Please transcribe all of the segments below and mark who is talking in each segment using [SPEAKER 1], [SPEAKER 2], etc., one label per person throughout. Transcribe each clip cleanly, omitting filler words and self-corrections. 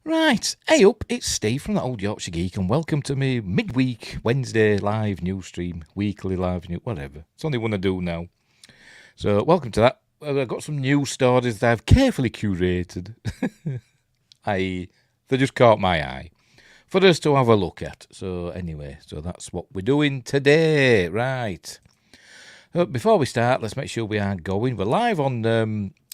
[SPEAKER 1] Right, hey up, it's Steve from the Old Yorkshire Geek, and welcome to my midweek Wednesday live news stream, weekly live news, whatever. It's only one I do now. So, welcome to that. I've got some news stories that I've carefully curated. They just caught my eye for us to have a look at. So, anyway, so that's what we're doing today. Right. Before we start, let's make sure we are going. We're live on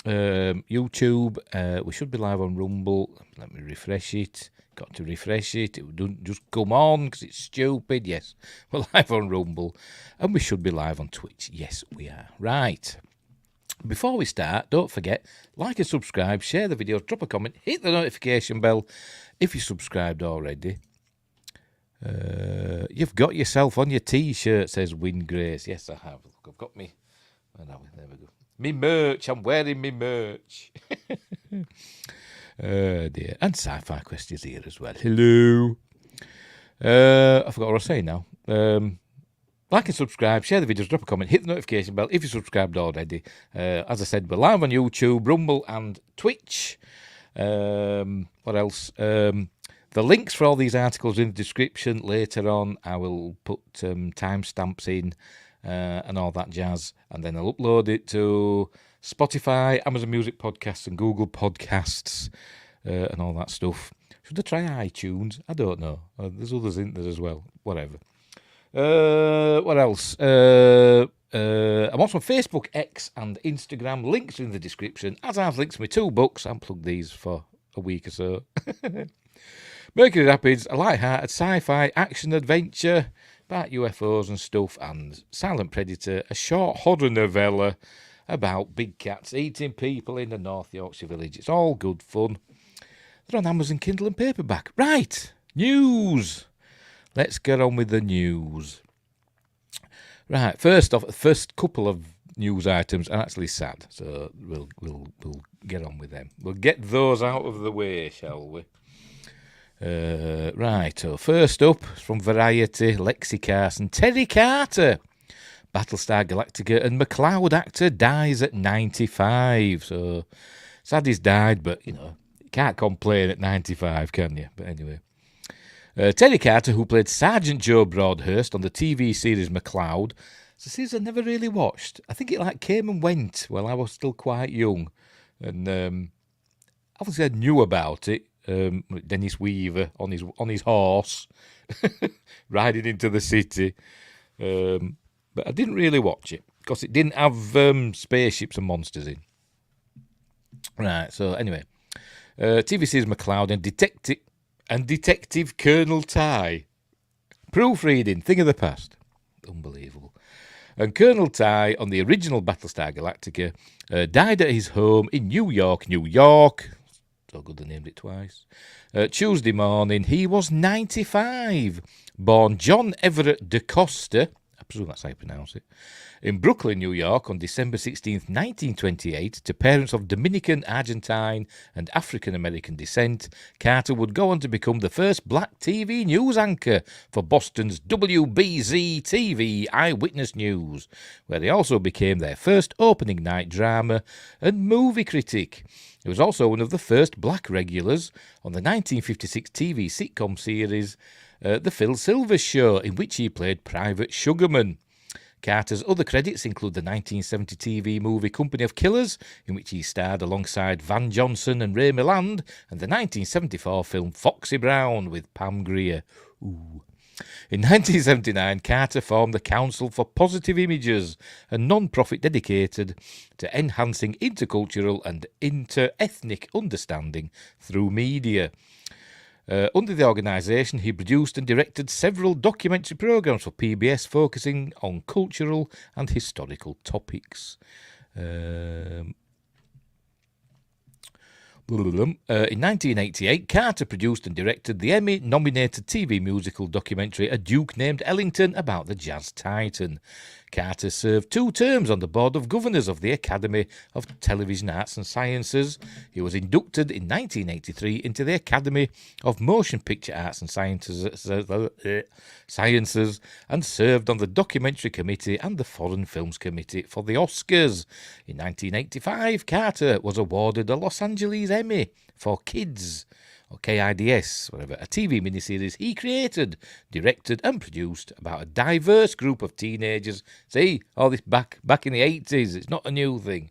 [SPEAKER 1] YouTube. We should be live on Rumble. Let me refresh it. Got to refresh it. It doesn't just come on because it's stupid. Yes, we're live on Rumble. And we should be live on Twitch. Yes, we are. Right. Before we start, don't forget, like and subscribe, share the video, drop a comment, hit the notification bell if you're subscribed already. You've got yourself on your T-shirt, says Win Grace. Yes, I have. Look, I've got me. Oh, no, there we go. Me merch. I'm wearing me merch. Dear. And Sci-Fi Quest is here as well. Hello. I forgot what I was saying now. Like and subscribe, share the videos, drop a comment, hit the notification bell if you're subscribed already. As I said, we're live on YouTube, Rumble and Twitch. What else? The links for all these articles in the description. Later on, I will put timestamps in and all that jazz, and then I'll upload it to Spotify, Amazon Music Podcasts, and Google Podcasts, and all that stuff. Should I try iTunes? I don't know. There's others in there as well. Whatever. What else? I'm also on Facebook, X, and Instagram. Links are in the description. As I've linked to my 2 books, I'll plug these for a week or so. Mercury Rapids, a light-hearted sci-fi action-adventure about UFOs and stuff, and Silent Predator, a short horror novella about big cats eating people in a North Yorkshire village. It's all good fun. They're on Amazon Kindle and paperback. Right, news. Let's get on with the news. Right, first off, the first couple of news items are actually sad, so we'll get on with them. We'll get those out of the way, shall we? Right, so first up, from Variety, Lexi Carson, Terry Carter, Battlestar Galactica and McCloud actor dies at 95. So, sad he's died, but, you can't complain at 95, can you? But anyway. Terry Carter, who played Sergeant Joe Broadhurst on the TV series McCloud, it's a series I never really watched. I think it came and went while I was still quite young. And obviously I knew about it. Dennis Weaver on his horse riding into the city, but I didn't really watch it because it didn't have spaceships and monsters in. Right, so anyway, TV series McCloud and Detective Colonel Ty, proofreading, thing of the past, unbelievable. And Colonel Ty on the original Battlestar Galactica died at his home in New York. So good they named it twice. Tuesday morning, he was 95. Born John Everett DeCosta, I presume that's how you pronounce it, in Brooklyn, New York on December 16th, 1928, to parents of Dominican, Argentine, and African-American descent. Carter would go on to become the first black TV news anchor for Boston's WBZ-TV Eyewitness News, where he also became their first opening night drama and movie critic. He was also one of the first black regulars on the 1956 TV sitcom series The Phil Silvers Show, in which he played Private Sugarman. Carter's other credits include the 1970 TV movie Company of Killers, in which he starred alongside Van Johnson and Ray Milland, and the 1974 film Foxy Brown with Pam Grier. Ooh. In 1979, Carter formed the Council for Positive Images, a non-profit dedicated to enhancing intercultural and inter-ethnic understanding through media. Under the organisation, he produced and directed several documentary programmes for PBS focusing on cultural and historical topics. In 1988, Carter produced and directed the Emmy-nominated TV musical documentary A Duke Named Ellington about the jazz titan. Carter served 2 terms on the Board of Governors of the Academy of Television Arts and Sciences. He was inducted in 1983 into the Academy of Motion Picture Arts and Sciences and served on the Documentary Committee and the Foreign Films Committee for the Oscars. In 1985, Carter was awarded a Los Angeles Emmy for Kids or KIDS, whatever, a TV miniseries he created, directed and produced about a diverse group of teenagers. See, all this back in the 80s, it's not a new thing.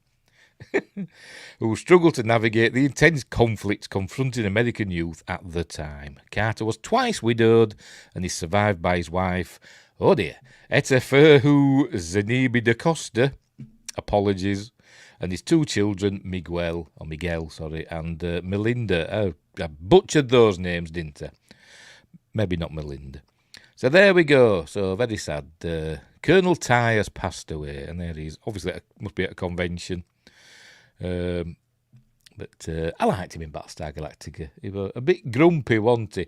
[SPEAKER 1] Who struggled to navigate the intense conflicts confronting American youth at the time. Carter was twice widowed and is survived by his wife, oh dear, Eteferhu Zenibi da Costa, apologies, and his two children, Miguel, and Melinda. I butchered those names, didn't I? Maybe not Melinda. So there we go. So very sad. Colonel Ty has passed away, and there he is. Obviously, it must be at a convention. But I liked him in Battlestar Galactica. He was a bit grumpy, wasn't he?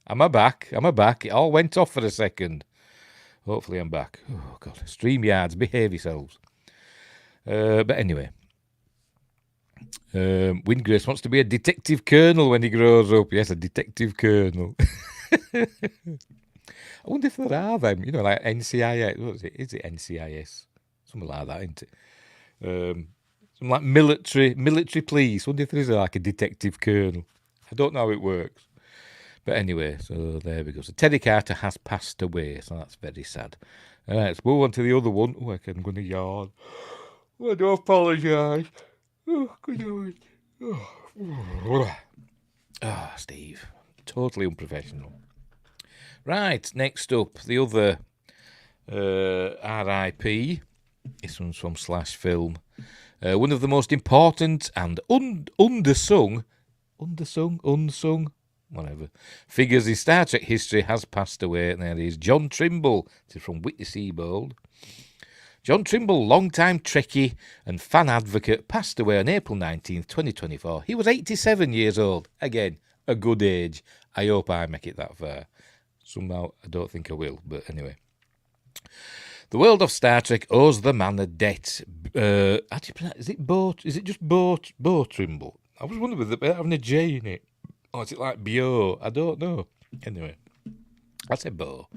[SPEAKER 1] Am I back? It all went off for a second. Hopefully I'm back. Oh, God. StreamYards, behave yourselves. But anyway. Windgrace wants to be a detective colonel when he grows up. Yes, a detective colonel. I wonder if there are them, like NCIS. What is it? Is it NCIS? Something like that, isn't it? Something like military police. I wonder if there is like a detective colonel. I don't know how it works. But anyway, so there we go. So Teddy Carter has passed away, so that's very sad. All right, let's move on to the other one. Oh, I'm going to yawn. Oh, I do apologise. Oh, good night. Oh, Steve. Totally unprofessional. Right, next up, the other RIP. This one's from Slash Film. One of the most important and unsung, whatever, figures in Star Trek history has passed away, and there is John Trimble. This is from Whitney-Seybold. John Trimble, long-time Trekkie and fan advocate, passed away on April 19th, 2024. He was 87 years old. Again, a good age. I hope I make it that far. Somehow, I don't think I will, but anyway. The world of Star Trek owes the man a debt. How do you pronounce it? Is it Bo? Is it just Bo Trimble? I was wondering whether they're having a J in it. Or is it like Bio? I don't know. Anyway, I said Bo.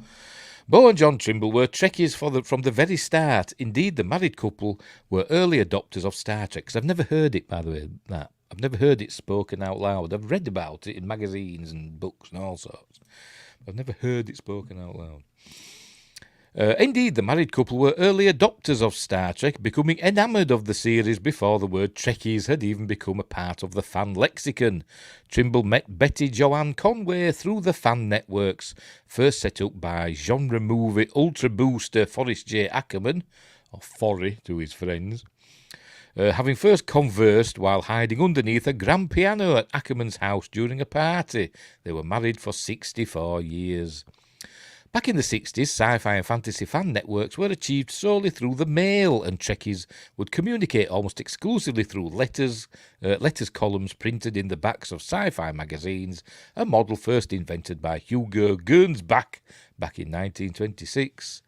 [SPEAKER 1] Bo and John Trimble were Trekkies from the very start. Indeed, the married couple were early adopters of Star Trek. Because I've never heard it, by the way, that. I've never heard it spoken out loud. I've read about it in magazines and books and all sorts. I've never heard it spoken out loud. Indeed, the married couple were early adopters of Star Trek, becoming enamoured of the series before the word Trekkies had even become a part of the fan lexicon. Trimble met Betty Joanne Conway through the fan networks, first set up by genre movie ultra booster Forrest J. Ackerman, or Forry to his friends. Having first conversed while hiding underneath a grand piano at Ackerman's house during a party. They were married for 64 years. Back in the 60s, sci-fi and fantasy fan networks were achieved solely through the mail, and Trekkies would communicate almost exclusively through letters columns printed in the backs of sci-fi magazines, a model first invented by Hugo Gernsback back in 1926.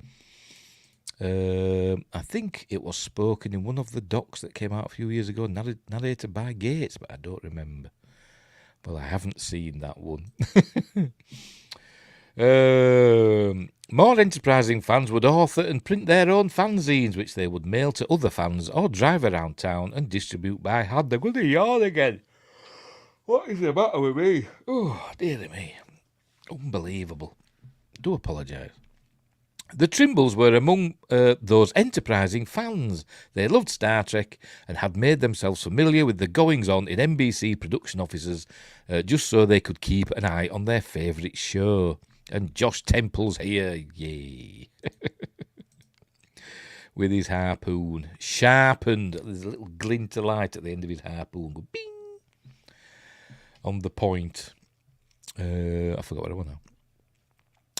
[SPEAKER 1] I think it was spoken in one of the docs that came out a few years ago, narrated by Gates, but I don't remember. Well, I haven't seen that one. More enterprising fans would author and print their own fanzines, which they would mail to other fans or drive around town and distribute by hand. They're going to yawn again. What is the matter with me? Oh, dearie me. Unbelievable. Do apologise. The Trimbles were among those enterprising fans. They loved Star Trek and had made themselves familiar with the goings-on in NBC production offices just so they could keep an eye on their favourite show. And Josh Temple's here, yay. With his harpoon, sharpened. There's a little glint of light at the end of his harpoon. Go bing! On the point. I forgot what I want now.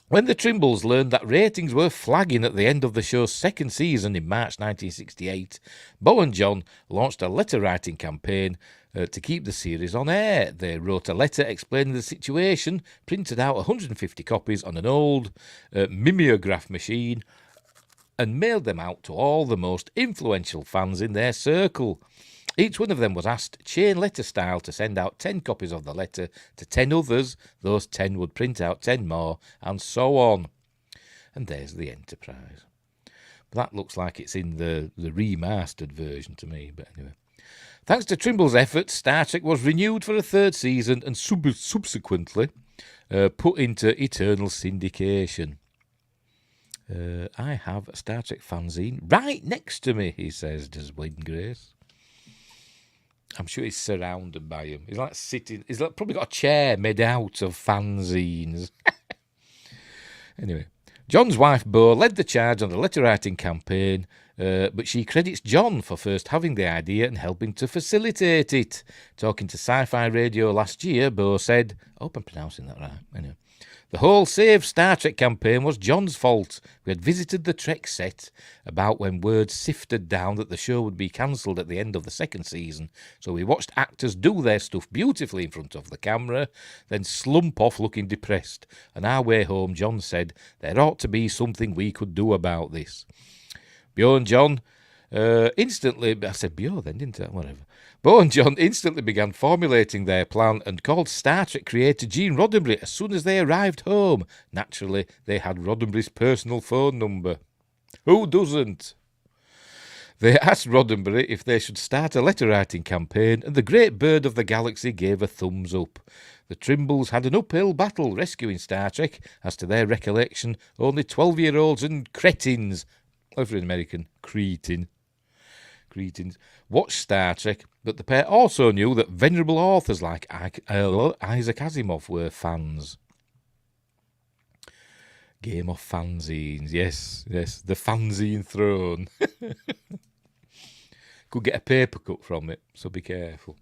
[SPEAKER 1] When the Trimbles learned that ratings were flagging at the end of the show's second season in March 1968, Bo and John launched a letter-writing campaign to keep the series on air. They wrote a letter explaining the situation, printed out 150 copies on an old mimeograph machine, and mailed them out to all the most influential fans in their circle. Each one of them was asked, chain letter style, to send out 10 copies of the letter to 10 others. Those 10 would print out 10 more, and so on. And there's the Enterprise. But that looks like it's in the remastered version to me, but anyway. Thanks to Trimble's efforts, Star Trek was renewed for a third season and subsequently put into eternal syndication. I have a Star Trek fanzine right next to me, he says, does Wayne Grace. I'm sure he's surrounded by him. He's like sitting, he's like probably got a chair made out of fanzines. Anyway, John's wife, Bo, led the charge on the letter-writing campaign, but she credits John for first having the idea and helping to facilitate it. Talking to Sci-Fi Radio last year, Bo said, I hope I'm pronouncing that right, anyway, the whole Save Star Trek campaign was John's fault. We had visited the Trek set about when word sifted down that the show would be cancelled at the end of the second season, so we watched actors do their stuff beautifully in front of the camera, then slump off looking depressed. On our way home, John said, there ought to be something we could do about this. Bo and John instantly, I said Bo then, didn't I? Whatever. Bo and John instantly began formulating their plan and called Star Trek creator Gene Roddenberry as soon as they arrived home. Naturally, they had Roddenberry's personal phone number. Who doesn't? They asked Roddenberry if they should start a letter-writing campaign, and the great bird of the galaxy gave a thumbs up. The Trimbles had an uphill battle rescuing Star Trek. As to their recollection, only 12-year-olds and cretins, or for an American, cretins, watched Star Trek, but the pair also knew that venerable authors like Isaac Asimov were fans. Game of fanzines, yes, the fanzine throne. Could get a paper cut from it, so be careful.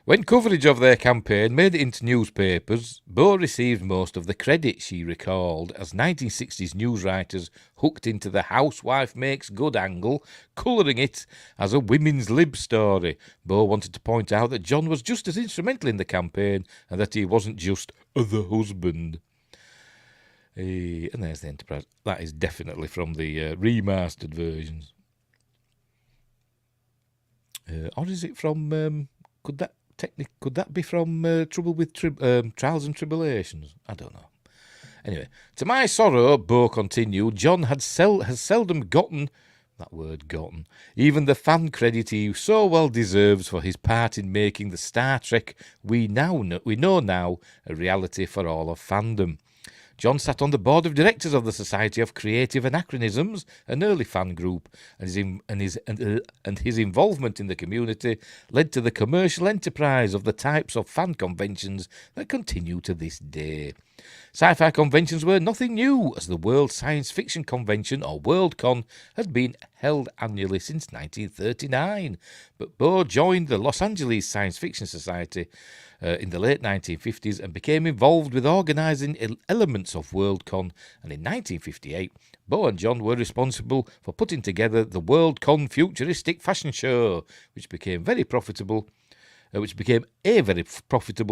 [SPEAKER 1] When coverage of their campaign made it into newspapers, Bo received most of the credit, she recalled, as 1960s news writers hooked into the housewife makes good angle, colouring it as a women's lib story. Bo wanted to point out that John was just as instrumental in the campaign and that he wasn't just the husband. And there's the Enterprise. That is definitely from the remastered versions. Or is it from... Could that be from Trouble with Trials and Tribulations? I don't know. Anyway, to my sorrow, Bo continued, John has seldom gotten, that word gotten, even the fan credit he so well deserves for his part in making the Star Trek we know now a reality for all of fandom. John sat on the board of directors of the Society of Creative Anachronisms, an early fan group, and his involvement in the community led to the commercial enterprise of the types of fan conventions that continue to this day. Sci-fi conventions were nothing new, as the World Science Fiction Convention, or Worldcon, had been held annually since 1939. But Bo joined the Los Angeles Science Fiction Society in the late 1950s and became involved with organising elements of Worldcon, and in 1958, Bo and John were responsible for putting together the Worldcon Futuristic Fashion Show, which became a very profitable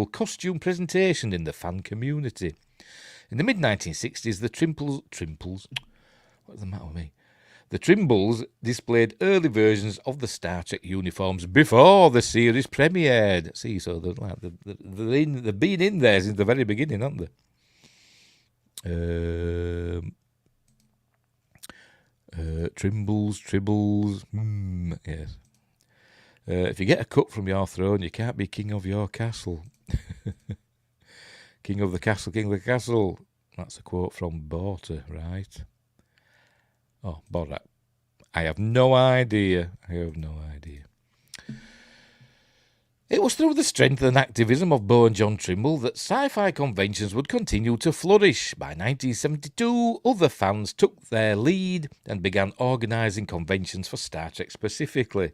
[SPEAKER 1] costume presentation in the fan community. In the mid-1960s, the Trimbles, what's the matter with me? The Trimbles displayed early versions of the Star Trek uniforms before the series premiered. See, so they've been in there since the very beginning, haven't they? Tribbles, yes. If you get a cut from your throne, you can't be king of your castle. King of the castle. That's a quote from Borta, right? Oh, Borat. I have no idea. It was through the strength and activism of Bo and John Trimble that sci-fi conventions would continue to flourish. By 1972, other fans took their lead and began organising conventions for Star Trek specifically.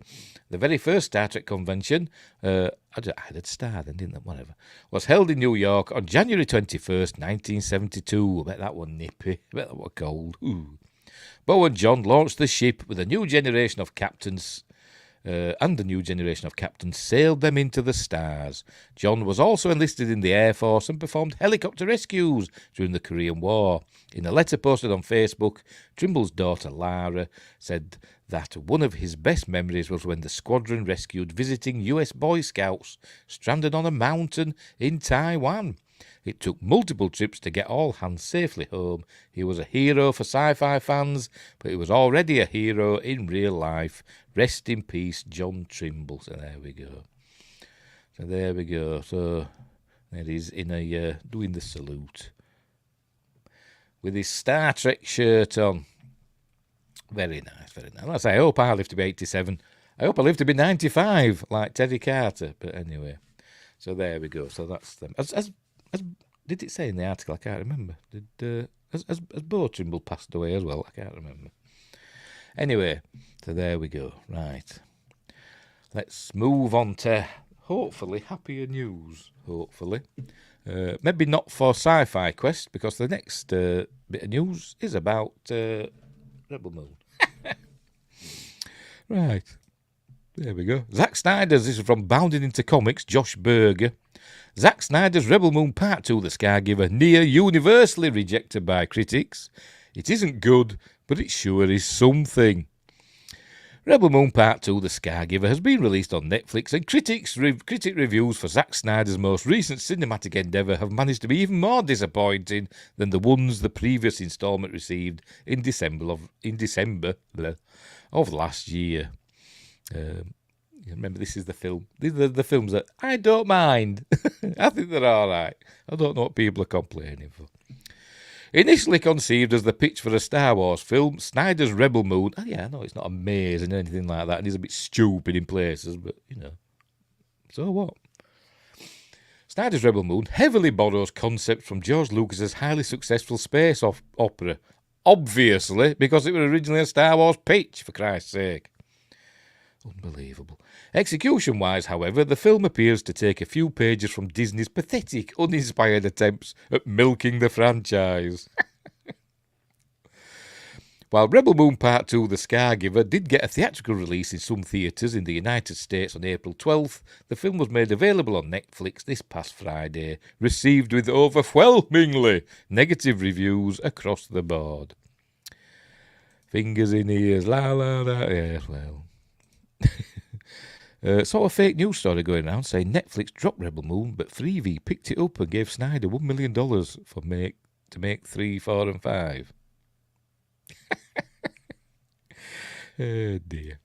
[SPEAKER 1] The very first Star Trek convention, I had a star then, didn't I? Whatever, was held in New York on January 21st, 1972. I bet that was nippy. I bet that was cold. Ooh. Bo and John launched the ship with a new generation of captains, sailed them into the stars. John was also enlisted in the Air Force and performed helicopter rescues during the Korean War. In a letter posted on Facebook, Trimble's daughter Lara said that one of his best memories was when the squadron rescued visiting US Boy Scouts stranded on a mountain in Taiwan. It took multiple trips to get all hands safely home. He was a hero for Sci-Fi fans, but he was already a hero in real life. Rest in peace, John Trimble. So there we go. So there he's in a doing the salute with his Star Trek shirt on. Very nice, very nice. I hope I live to be 87. I hope I live to be 95, like Terry Carter. But anyway, so there we go. So that's them. As did it say in the article? I can't remember. Has Beau Trimble passed away as well? I can't remember. Anyway, so there we go. Right. Let's move on to hopefully happier news. Hopefully. Maybe not for Sci-Fi Quest, because the next bit of news is about Rebel Moon. Right. There we go. Zack Snyder's, this is from Bounding Into Comics, Josh Berger. Zack Snyder's Rebel Moon Part 2, The Scargiver, near universally rejected by critics. It isn't good, but it sure is something. Rebel Moon Part 2, The Scargiver, has been released on Netflix, and critic reviews for Zack Snyder's most recent cinematic endeavour have managed to be even more disappointing than the ones the previous instalment received in December of last year. Remember, this is the film. These are the films that I don't mind. I think they're all right. I don't know what people are complaining for. Initially conceived as the pitch for a Star Wars film, Snyder's Rebel Moon... Oh, yeah, I know it's not amazing or anything like that, and he's a bit stupid in places, but, so what? Snyder's Rebel Moon heavily borrows concepts from George Lucas's highly successful space opera. Obviously, because it was originally a Star Wars pitch, for Christ's sake. Unbelievable. Execution-wise, however, the film appears to take a few pages from Disney's pathetic, uninspired attempts at milking the franchise. While Rebel Moon Part 2, The Scargiver, did get a theatrical release in some theatres in the United States on April 12th, the film was made available on Netflix this past Friday, received with overwhelmingly negative reviews across the board. Fingers in ears, la la la, yes, well... Saw a fake news story going around saying Netflix dropped Rebel Moon, but Freevee picked it up and gave Snyder $1 million to make 3, 4, and 5. Oh dear.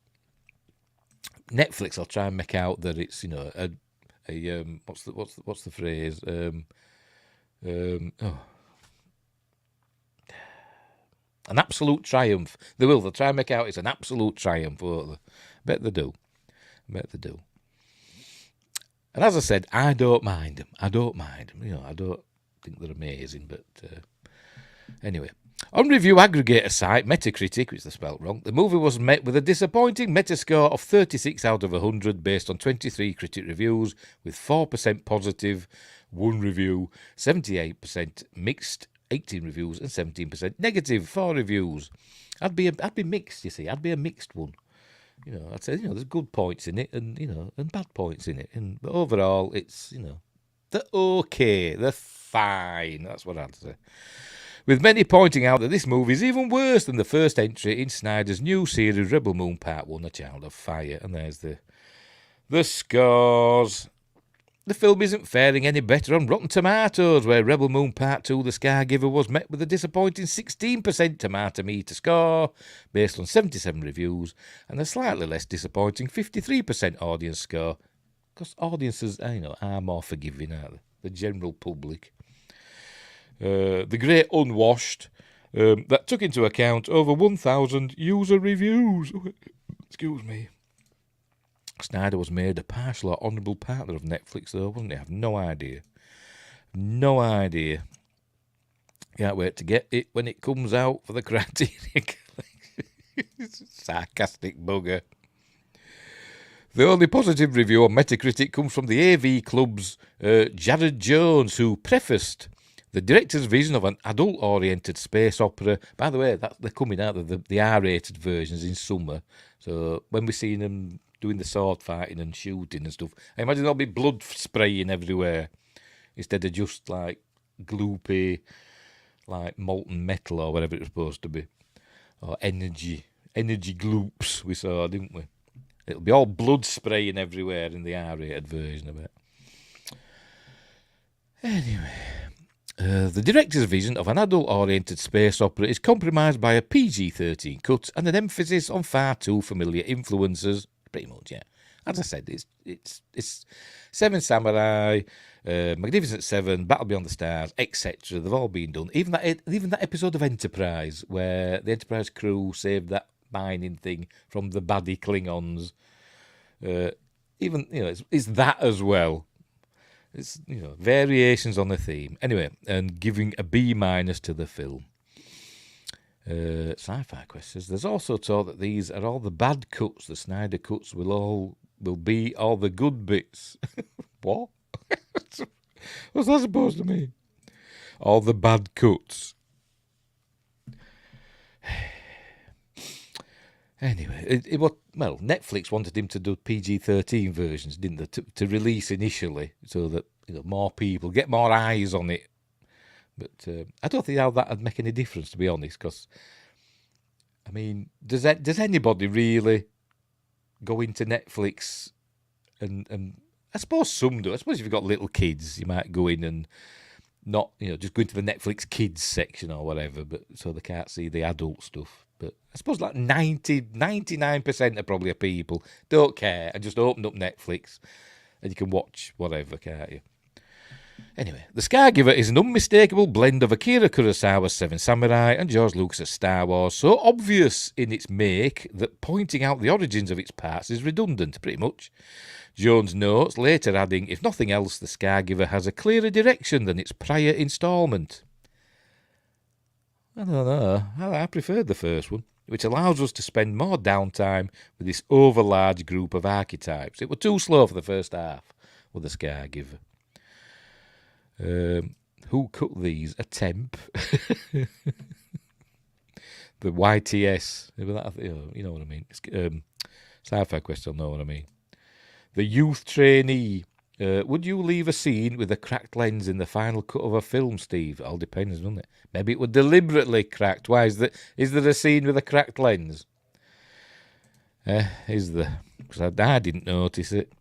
[SPEAKER 1] Netflix will try and make out that it's what's the phrase? An absolute triumph. They'll try and make out it's an absolute triumph, won't they? Bet they do. And as I said, I don't mind them. I don't think they're amazing, but anyway. On review aggregator site Metacritic, which is spelled wrong, the movie was met with a disappointing Metascore of 36 out of 100 based on 23 critic reviews, with 4% positive, 1 review, 78% mixed, 18 reviews, and 17% negative, 4 reviews. I'd be mixed, you see. I'd be a mixed one. I'd say, there's good points in it and, and bad points in it. But overall, it's, they're okay. They're fine. That's what I'd say. With many pointing out that this movie is even worse than the first entry in Snyder's new series, Rebel Moon Part 1, A Child of Fire. And there's the scores. The film isn't faring any better on Rotten Tomatoes, where Rebel Moon Part 2, The Scargiver, was met with a disappointing 16% tomato meter score, based on 77 reviews, and a slightly less disappointing 53% audience score, because audiences, are more forgiving, aren't they? The general public. The Great Unwashed, that took into account over 1,000 user reviews. Excuse me. Snyder was made a partial or honourable partner of Netflix, though, wasn't he? I have no idea. No idea. Can't wait to get it when it comes out for the Criterion. Sarcastic bugger. The only positive review on Metacritic comes from the AV Club's Jared Jones, who prefaced the director's vision of an adult-oriented space opera. By the way, they're coming out of the R-rated versions in summer. So when we're seeing them doing the sword fighting and shooting and stuff, I imagine there'll be blood spraying everywhere instead of just like gloopy, like molten metal or whatever it's supposed to be, or energy gloops we saw, didn't we? It'll be all blood spraying everywhere in the R-rated version of it. Anyway, the director's vision of an adult-oriented space opera is compromised by a PG-13 cut and an emphasis on far too familiar influences. Pretty much, yeah. As I said, it's Seven Samurai, Magnificent Seven, Battle Beyond the Stars, etc. They've all been done. Even that episode of Enterprise where the Enterprise crew saved that mining thing from the baddie Klingons. It's that as well. It's variations on the theme. Anyway, and giving a B- to the film. Sci-Fi Quest says there's also talk that these are all the bad cuts. The Snyder cuts will be all the good bits. What? What's that supposed to mean? All the bad cuts. Anyway, Netflix wanted him to do PG-13 versions, didn't they, to release initially, so that more people get more eyes on it. But I don't think how that would make any difference, to be honest. Because I mean, does anybody really go into Netflix and I suppose some do. I suppose if you've got little kids, you might go in and not just go into the Netflix kids section or whatever, but so they can't see the adult stuff. But I suppose like 99% of probably people don't care and just open up Netflix and you can watch whatever, can't you? Anyway, The Scargiver is an unmistakable blend of Akira Kurosawa's Seven Samurai and George Lucas' Star Wars, so obvious in its make that pointing out the origins of its parts is redundant, pretty much. Jones notes, later adding, if nothing else, The Scargiver has a clearer direction than its prior instalment. I don't know. I preferred the first one, which allows us to spend more downtime with this overlarge group of archetypes. It was too slow for the first half with The Scargiver. Who cut these? A temp. The YTS. You know what I mean. Sci-Fi Quest will know what I mean. The youth trainee. Would you leave a scene with a cracked lens in the final cut of a film, Steve? All depends, doesn't it? Maybe it was deliberately cracked. Why is there a scene with a cracked lens? Is there? Because I didn't notice it.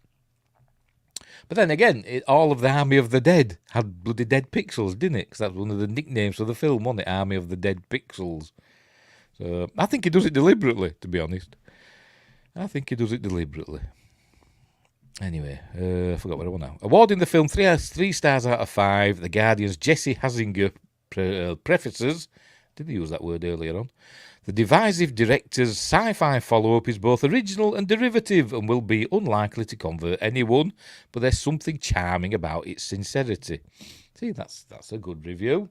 [SPEAKER 1] But then again, all of the Army of the Dead had bloody dead pixels, didn't it? Because that's one of the nicknames for the film, wasn't it? Army of the Dead Pixels. So I think he does it deliberately, to be honest. I think he does it deliberately. Anyway, I forgot what I want now. Awarding the film 3 stars out of 5, The Guardian's Jesse Hasinger prefaces, didn't use that word earlier on, the divisive director's sci-fi follow-up is both original and derivative and will be unlikely to convert anyone, but there's something charming about its sincerity. See, that's a good review.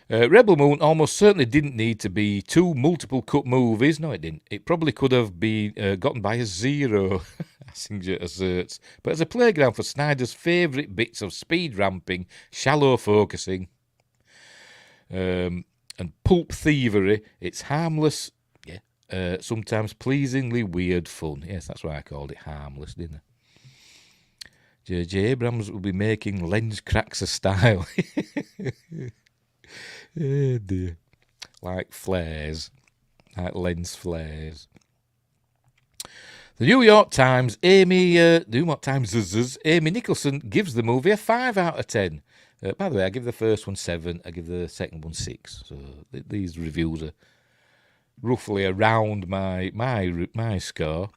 [SPEAKER 1] Rebel Moon almost certainly didn't need to be 2 multiple cut movies. No, it didn't. It probably could have been gotten by a 0, Hasinger asserts. But as a playground for Snyder's favourite bits of speed ramping, shallow focusing, and pulp thievery, it's harmless, sometimes pleasingly weird fun. Yes, that's why I called it harmless, didn't I? J.J. Abrams will be making lens cracks a style. Oh dear. Like flares. Like lens flares. The New York Times, Amy Nicholson gives the movie a 5 out of 10. By the way, I give the first one 7, I give the second one 6. So these reviews are roughly around my score.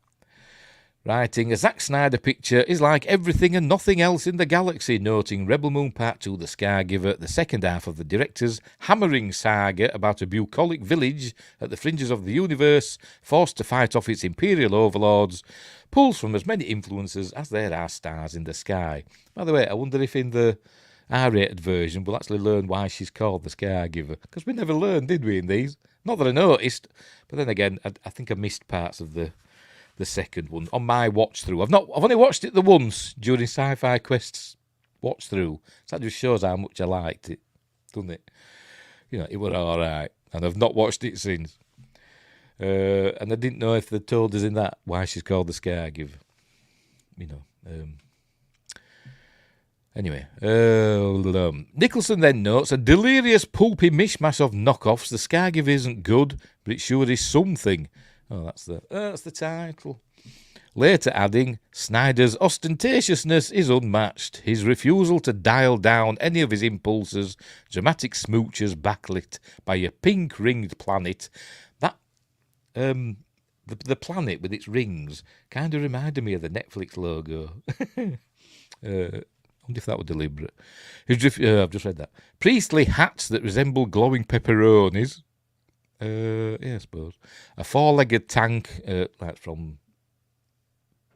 [SPEAKER 1] Writing, a Zack Snyder picture is like everything and nothing else in the galaxy, noting Rebel Moon Part 2, The Scargiver, the second half of the director's hammering saga about a bucolic village at the fringes of the universe, forced to fight off its imperial overlords, pulls from as many influences as there are stars in the sky. By the way, I wonder if in the R-rated version we'll actually learn why she's called the Scargiver, because we never learned, did we, in these? Not that I noticed, but then again, I think I missed parts of the second one on my watch through. I've only watched it the once during Sci-Fi Quest's watch through. So that just shows how much I liked it, doesn't it? It was all right, and I've not watched it since. And I didn't know if they told us in that why she's called the Scargiver. Anyway, Nicholson then notes, a delirious pulpy mishmash of knockoffs. The Scargiver isn't good, but it sure is something. Oh, that's the title. later adding, Snyder's ostentatiousness is unmatched. His refusal to dial down any of his impulses, dramatic smooches backlit by a pink-ringed planet. That, the planet with its rings kind of reminded me of the Netflix logo. I wonder if that was deliberate. I've just read that. Priestly hats that resemble glowing pepperonis. Yeah, I suppose. A four-legged tank, like from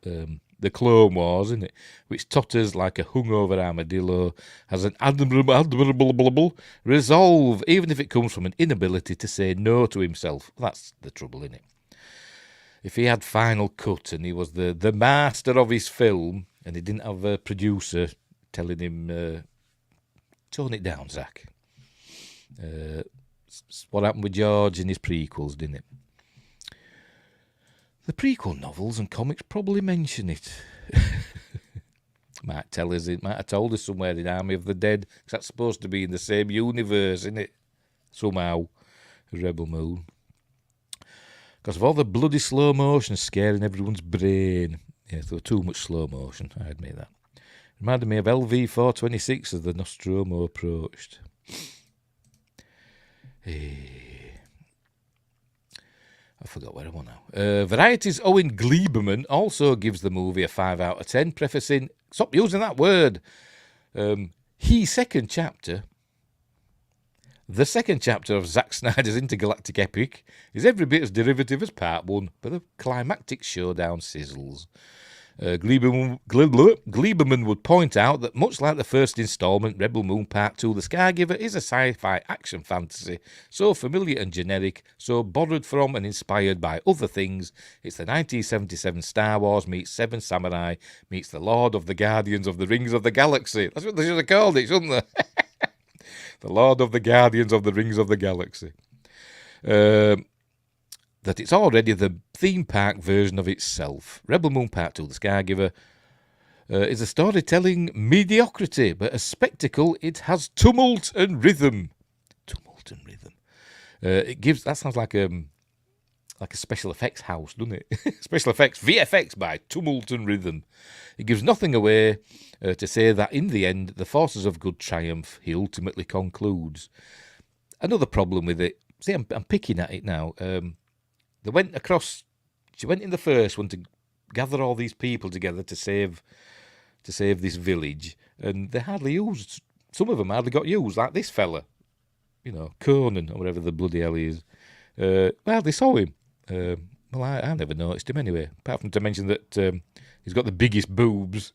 [SPEAKER 1] the Clone Wars, isn't it? Which totters like a hungover armadillo, has an admirable resolve, even if it comes from an inability to say no to himself. That's the trouble, isn't it? If he had final cut and he was the master of his film, and he didn't have a producer telling him, tone it down, Zack. What happened with George in his prequels, didn't it? The prequel novels and comics probably mention it. Might tell us, it might have told us somewhere in Army of the Dead, because that's supposed to be in the same universe, isn't it? Somehow, Rebel Moon. Because of all the bloody slow motion scaring everyone's brain. Yeah, there was too much slow motion, I admit that. Reminded me of LV-426 as the Nostromo approached. I forgot where I want now. Variety's Owen Gleiberman also gives the movie a 5 out of 10, prefacing, stop using that word. The second chapter of Zack Snyder's intergalactic epic is every bit as derivative as part 1, but the climactic showdown sizzles. Gleiberman would point out that much like the first installment, Rebel Moon Part 2, The Scargiver is a sci-fi action fantasy, so familiar and generic, so borrowed from and inspired by other things. It's the 1977 Star Wars meets Seven Samurai meets the Lord of the Guardians of the Rings of the Galaxy. That's what they should have called it, shouldn't they? The Lord of the Guardians of the Rings of the Galaxy. That it's already the theme park version of itself. Rebel Moon Part 2, The Scargiver, is a storytelling mediocrity, but a spectacle. It has tumult and rhythm. Tumult and rhythm. That sounds like a special effects house, doesn't it? Special effects, VFX by Tumult and Rhythm. It gives nothing away to say that in the end, the forces of good triumph, he ultimately concludes. Another problem with it, see, I'm picking at it now. She went in the first one to gather all these people together to save this village, and they hardly used, some of them hardly got used, like this fella, Conan, or whatever the bloody hell he is. Well, they saw him. Well, I never noticed him anyway, apart from to mention that he's got the biggest boobs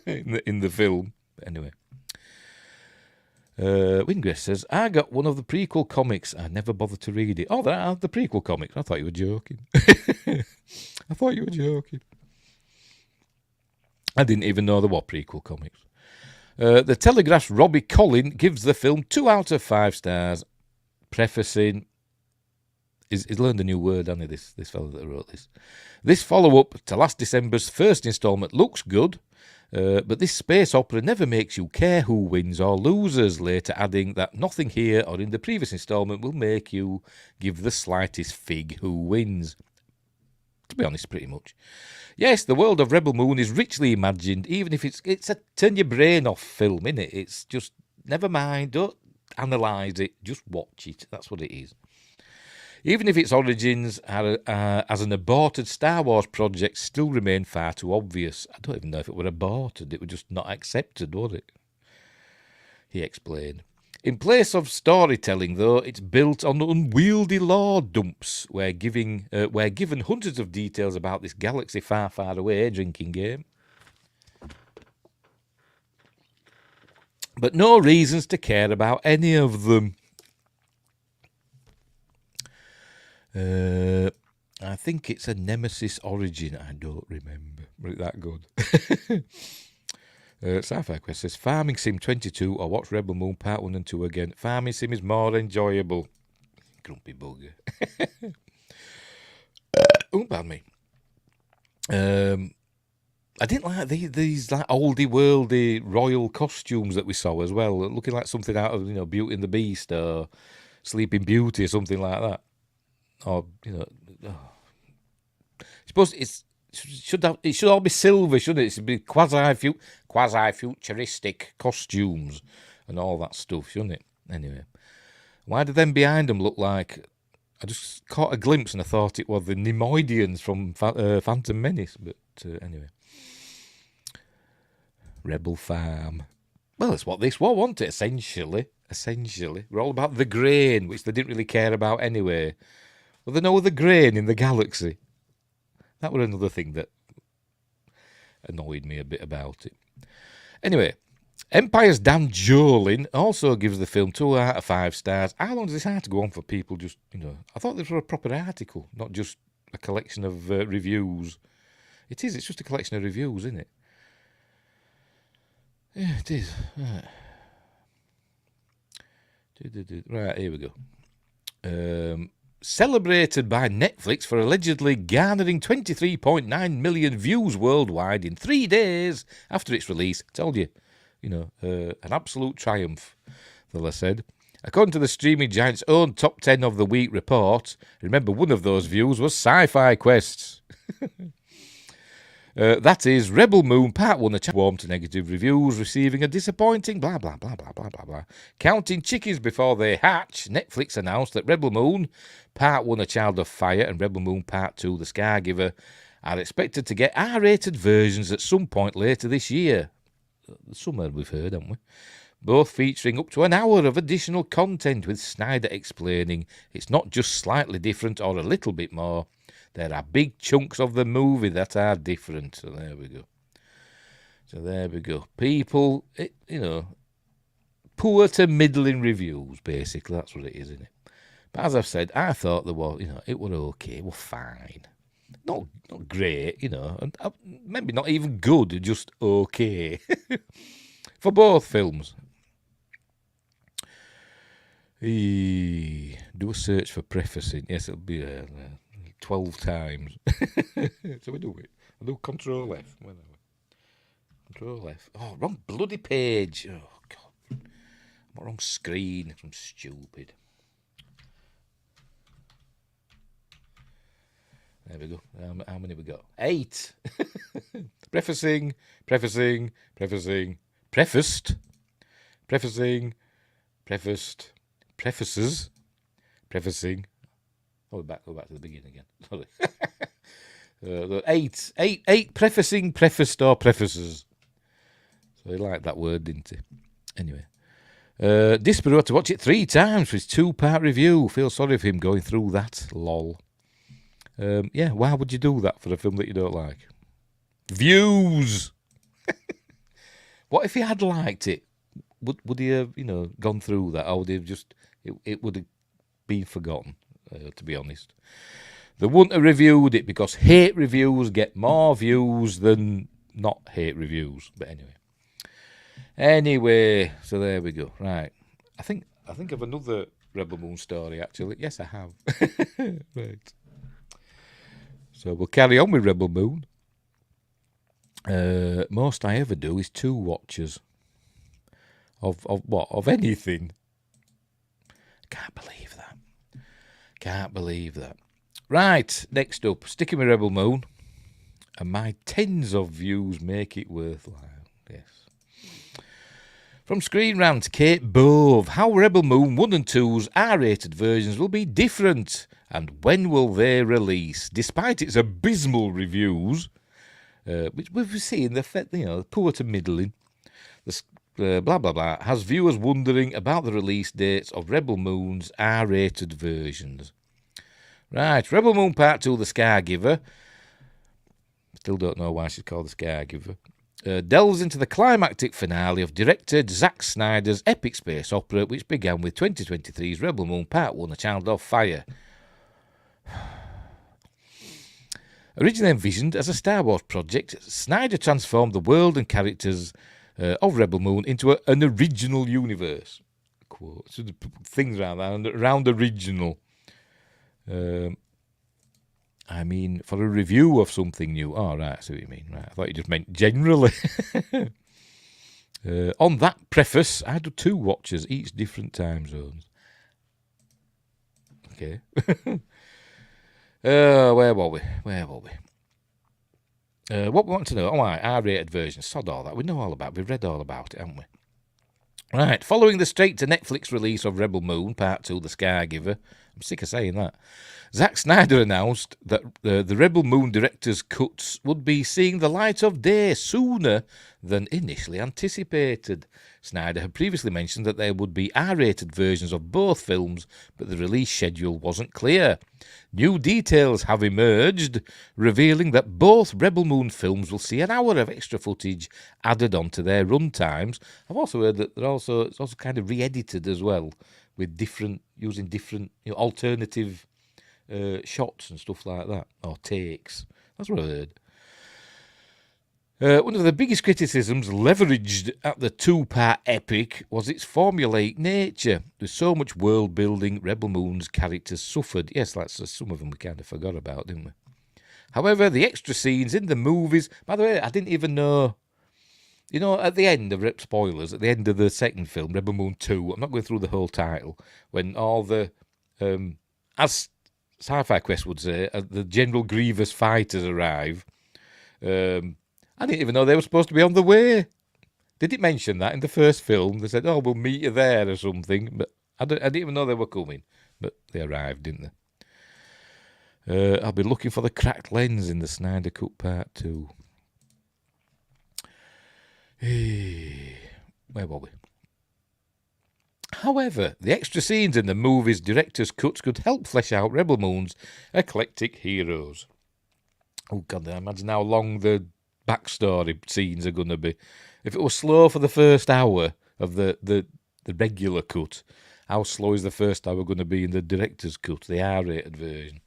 [SPEAKER 1] in the film. But anyway. Wingress says, I got one of the prequel comics. I never bothered to read it. Oh, that are the prequel comics. I thought you were joking. I didn't even know there were prequel comics. The Telegraph's Robbie Collin gives the film 2 out of 5 stars, prefacing, he's learned a new word, hasn't he, this fellow that wrote this. This follow-up to last December's first instalment looks good, but this space opera never makes you care who wins or loses, later adding that nothing here or in the previous instalment will make you give the slightest fig who wins. To be honest, pretty much. Yes, the world of Rebel Moon is richly imagined, even if it's a turn your brain off film, innit? It's just, never mind, don't analyse it, just watch it. That's what it is. Even if its origins are, as an aborted Star Wars project still remain far too obvious. I don't even know if it were aborted, it was just not accepted, was it? He explained. In place of storytelling, though, it's built on unwieldy lore dumps, where given hundreds of details about this galaxy far, far away drinking game, but no reasons to care about any of them. I think it's a Nemesis origin. I don't remember. Was it that good? Sci-Fi Quest says, Farming Sim 22 or watch Rebel Moon Part 1 and 2 again. Farming Sim is more enjoyable. Grumpy bugger. Oh, pardon me. I didn't like these like oldie worldy royal costumes that we saw as well, looking like something out of Beauty and the Beast or Sleeping Beauty or something like that. Or it's it should all be silver, shouldn't it? It should be quasi-futuristic costumes and all that stuff, shouldn't it? Anyway, why do them behind them look like? I just caught a glimpse and I thought it was the Nemoidians from Phantom Menace, but anyway. Rebel Farm. Well, that's what this was, wasn't it? Essentially. We're all about the grain, which they didn't really care about anyway. Well, they know the grain in the galaxy. That was another thing that annoyed me a bit about it. Anyway, Empire's Dan Jolin also gives the film 2 out of 5 stars. How long does this have to go on for people just, I thought this was a proper article, not just a collection of reviews. It is, it's just a collection of reviews, isn't it? Yeah, it is. Right, here we go. Celebrated by Netflix for allegedly garnering 23.9 million views worldwide in 3 days after its release. Told you, an absolute triumph, Villa said. According to the streaming giant's own top 10 of the week report, remember one of those views was Sci-Fi Quests. That is, Rebel Moon Part 1 warm to negative reviews, receiving a disappointing blah, blah, blah, blah, blah, blah, blah. Counting chickens before they hatch, Netflix announced that Rebel Moon Part 1 A Child of Fire and Rebel Moon Part 2 The Scargiver are expected to get R-rated versions at some point later this year. Somewhere we've heard, haven't we? Both featuring up to an hour of additional content, with Snyder explaining it's not just slightly different or a little bit more. There are big chunks of the movie that are different. So there we go. People, poor to middling reviews, basically. That's what it is, isn't it? But as I've said, I thought there was, it was okay. It was fine. Not great, and maybe not even good, just okay. For both films. Do a search for prefacing. Yes, it'll be 12 times. So we do it. I do Control F. Control F. Oh, wrong bloody page. Oh, God. I'm wrong screen. I'm stupid. There we go. How many we got? 8. Prefacing. Prefacing. Prefaced. Prefaces. Prefacing. Oh, go back to the beginning again. Sorry. 8 prefacing, prefaced, or prefaces. So he liked that word, didn't he? Anyway. Disparu had to watch it 3 times for his 2-part review. Feel sorry for him going through that, lol. Yeah, why would you do that for a film that you don't like? Views! What if he had liked it? Would he have, gone through that? Or would he have just... It would have been forgotten, to be honest. They wouldn't have reviewed it because hate reviews get more views than not hate reviews. But anyway, so there we go. Right. I think of another Rebel Moon story, actually. Yes, I have. Right. So we'll carry on with Rebel Moon. Most I ever do is 2 watches. Of what? Of anything. Can't believe that. Right, next up, sticking with Rebel Moon. And my tens of views make it worthwhile. Yes. From Screen Rant, Kate Bove. How Rebel Moon 1 and 2's R-rated versions will be different, and when will they release? Despite its abysmal reviews, which we've seen, the poor to middling, blah, blah, blah, has viewers wondering about the release dates of Rebel Moon's R-rated versions. Right, Rebel Moon Part 2, The Scargiver. Still don't know why she's called The Scargiver. Delves into the climactic finale of director Zack Snyder's epic space opera, which began with 2023's Rebel Moon Part 1, A Child of Fire. Originally envisioned as a Star Wars project, Snyder transformed the world and characters of Rebel Moon into an original universe. Quote. So things around that, around original. I mean, for a review of something new. Oh, right, I see what you mean. Right, I thought you just meant generally. On that preface, I do 2 watches, each different time zones. Okay. Where were we? What we want to know, R-rated version, sod all that. We know all about it. We've read all about it, haven't we? Right, following the straight-to-Netflix release of Rebel Moon, Part 2, The Scargiver, I'm sick of saying that, Zack Snyder announced that the Rebel Moon director's cuts would be seeing the light of day sooner than initially anticipated. Snyder had previously mentioned that there would be R-rated versions of both films, but the release schedule wasn't clear. New details have emerged, revealing that both Rebel Moon films will see an hour of extra footage added onto their run times. I've also heard that it's also kind of re-edited as well, with using different alternative shots and stuff like that, or takes. That's what I heard. One of the biggest criticisms leveraged at the two-part epic was its formulaic nature. With so much world building, Rebel Moon's characters suffered. Yes, that's some of them we kind of forgot about, didn't we? However, the extra scenes in the movies... By the way, I didn't even know... at the end of... Spoilers, at the end of the second film, Rebel Moon 2, I'm not going through the whole title, when all the... as Sci-Fi Quest would say, the General Grievous fighters arrive... I didn't even know they were supposed to be on the way. Did it mention that in the first film? They said, we'll meet you there or something. But I didn't even know they were coming. But they arrived, didn't they? I'll be looking for the cracked lens in the Snyder Cut Part 2. Where were we? However, the extra scenes in the movie's director's cuts could help flesh out Rebel Moon's eclectic heroes. Oh, God, I imagine how long the backstory scenes are going to be. If it was slow for the first hour of the regular cut, how slow is the first hour going to be in the director's cut, the R-rated version?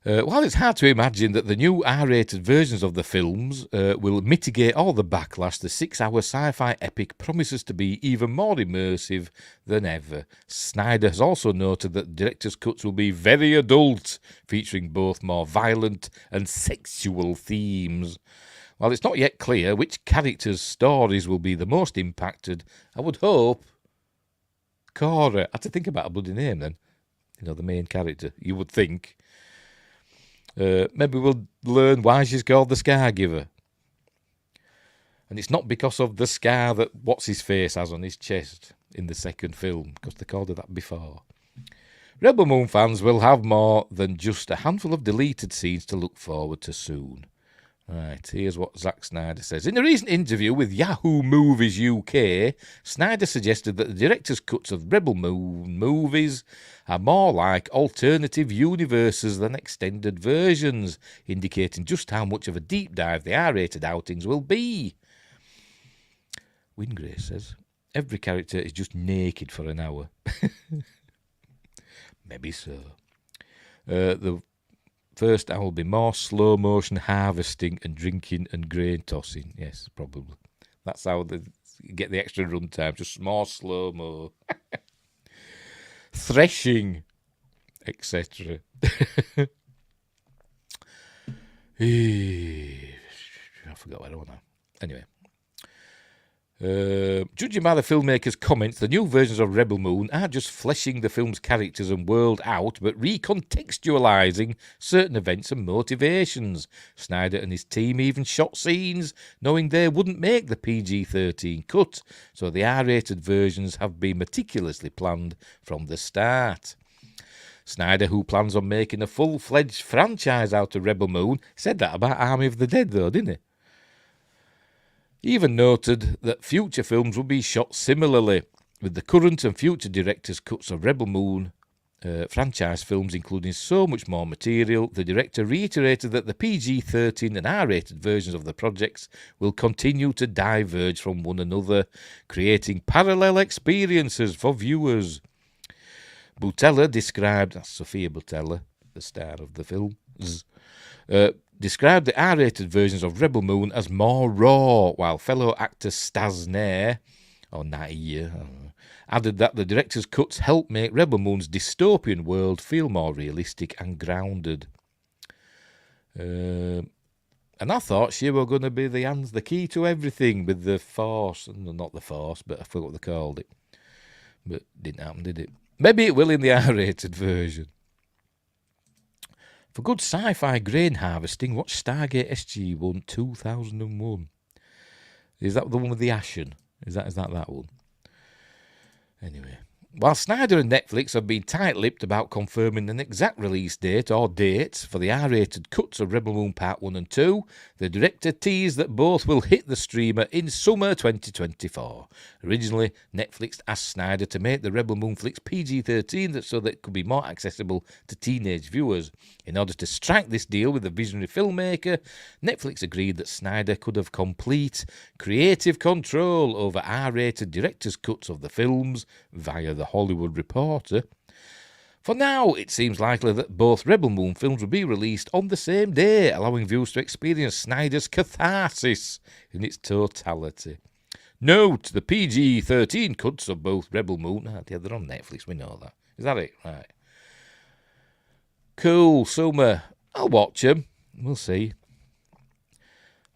[SPEAKER 1] While it's hard to imagine that the new R-rated versions of the films will mitigate all the backlash, the 6-hour sci-fi epic promises to be even more immersive than ever. Snyder has also noted that the director's cuts will be very adult, featuring both more violent and sexual themes. While it's not yet clear which characters' stories will be the most impacted, I would hope Cora. I had to think about a bloody name then. The main character. You would think. Maybe we'll learn why she's called the Scargiver. And it's not because of the scar that What's-His-Face has on his chest in the second film, because they called her that before. Rebel Moon fans will have more than just a handful of deleted scenes to look forward to soon. Right, here's what Zack Snyder says. In a recent interview with Yahoo Movies UK, Snyder suggested that the director's cuts of Rebel Moon movies are more like alternative universes than extended versions, indicating just how much of a deep dive the R-rated outings will be. Wingrace says, every character is just naked for an hour. Maybe so. The first hour will be more slow motion harvesting and drinking and grain tossing. Yes, probably. That's how they get the extra run time. Just more slow mo. Threshing, etc. I forgot what I want now. Anyway. Judging by the filmmaker's comments, the new versions of Rebel Moon aren't just fleshing the film's characters and world out, but recontextualising certain events and motivations. Snyder and his team even shot scenes knowing they wouldn't make the PG-13 cut, so the R-rated versions have been meticulously planned from the start. Snyder, who plans on making a full-fledged franchise out of Rebel Moon, said that about Army of the Dead though, didn't he? Even noted that future films will be shot similarly, with the current and future director's cuts of Rebel Moon franchise films including so much more material. The director reiterated that the PG-13 and R-rated versions of the projects will continue to diverge from one another, creating parallel experiences for viewers. Butella described, that's Sophia Butella, the star of the film, described the R-rated versions of Rebel Moon as more raw, while fellow actor Stas Nair, or Nair, added that the director's cuts help make Rebel Moon's dystopian world feel more realistic and grounded. And I thought she were going to be the key to everything with the Force, not the Force, but I forgot what they called it. But it didn't happen, did it? Maybe it will in the R-rated version. For good sci-fi grain harvesting, watch Stargate SG-1 2001. Is that the one with the Ashen? Is that one? Anyway. While Snyder and Netflix have been tight-lipped about confirming an exact release date or dates for the R-rated cuts of Rebel Moon Part 1 and 2, the director teased that both will hit the streamer in summer 2024. Originally, Netflix asked Snyder to make the Rebel Moon flicks PG-13 so that it could be more accessible to teenage viewers. In order to strike this deal with the visionary filmmaker, Netflix agreed that Snyder could have complete creative control over R-rated director's cuts of the films via the Hollywood Reporter. For now, it seems likely that both Rebel Moon films will be released on the same day, allowing viewers to experience Snyder's catharsis in its totality. Note, the PG-13 cuts of both Rebel Moon... yeah, they're on Netflix, we know that. Is that it? Right. Cool, summer. I'll watch them. We'll see.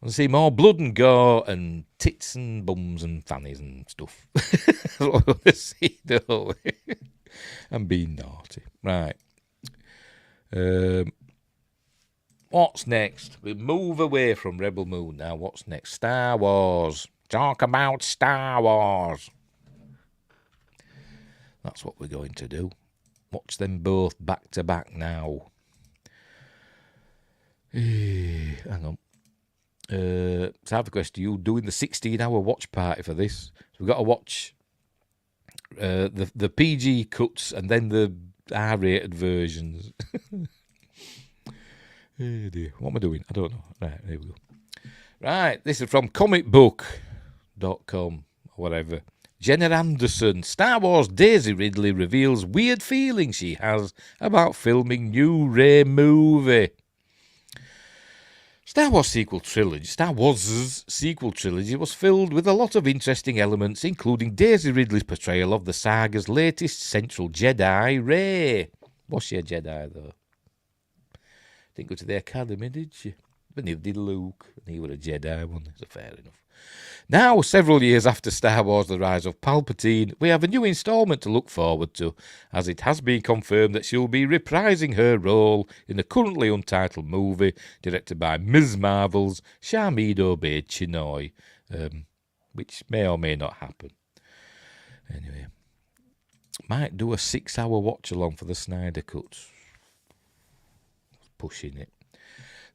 [SPEAKER 1] I'll see more blood and gore and tits and bums and fannies and stuff. That's what I want to see, don't we? I'm being naughty. Right. What's next? We move away from Rebel Moon now. What's next? Star Wars. Talk about Star Wars. That's what we're going to do. Watch them both back to back now. Hang on. So I have a question. You doing the 16-hour watch party for this? So we've got to watch the PG cuts and then the R-rated versions. Oh dear. What am I doing? I don't know. Right, there we go. Right, this is from comicbook.com or whatever. Jenna Anderson, Star Wars Daisy Ridley reveals weird feelings she has about filming new Rey movie. Star Wars' sequel trilogy was filled with a lot of interesting elements, including Daisy Ridley's portrayal of the saga's latest central Jedi, Rey. Was she a Jedi, though? Didn't go to the academy, did she? But neither did Luke, and he was a Jedi, wasn't he? So fair enough. Now, several years after Star Wars The Rise of Palpatine, we have a new instalment to look forward to, as it has been confirmed that she'll be reprising her role in the currently untitled movie directed by Ms. Marvel's Sharmeen Obaid-Chinoy, which may or may not happen. Anyway, might do a 6-hour watch-along for the Snyder Cut. Pushing it.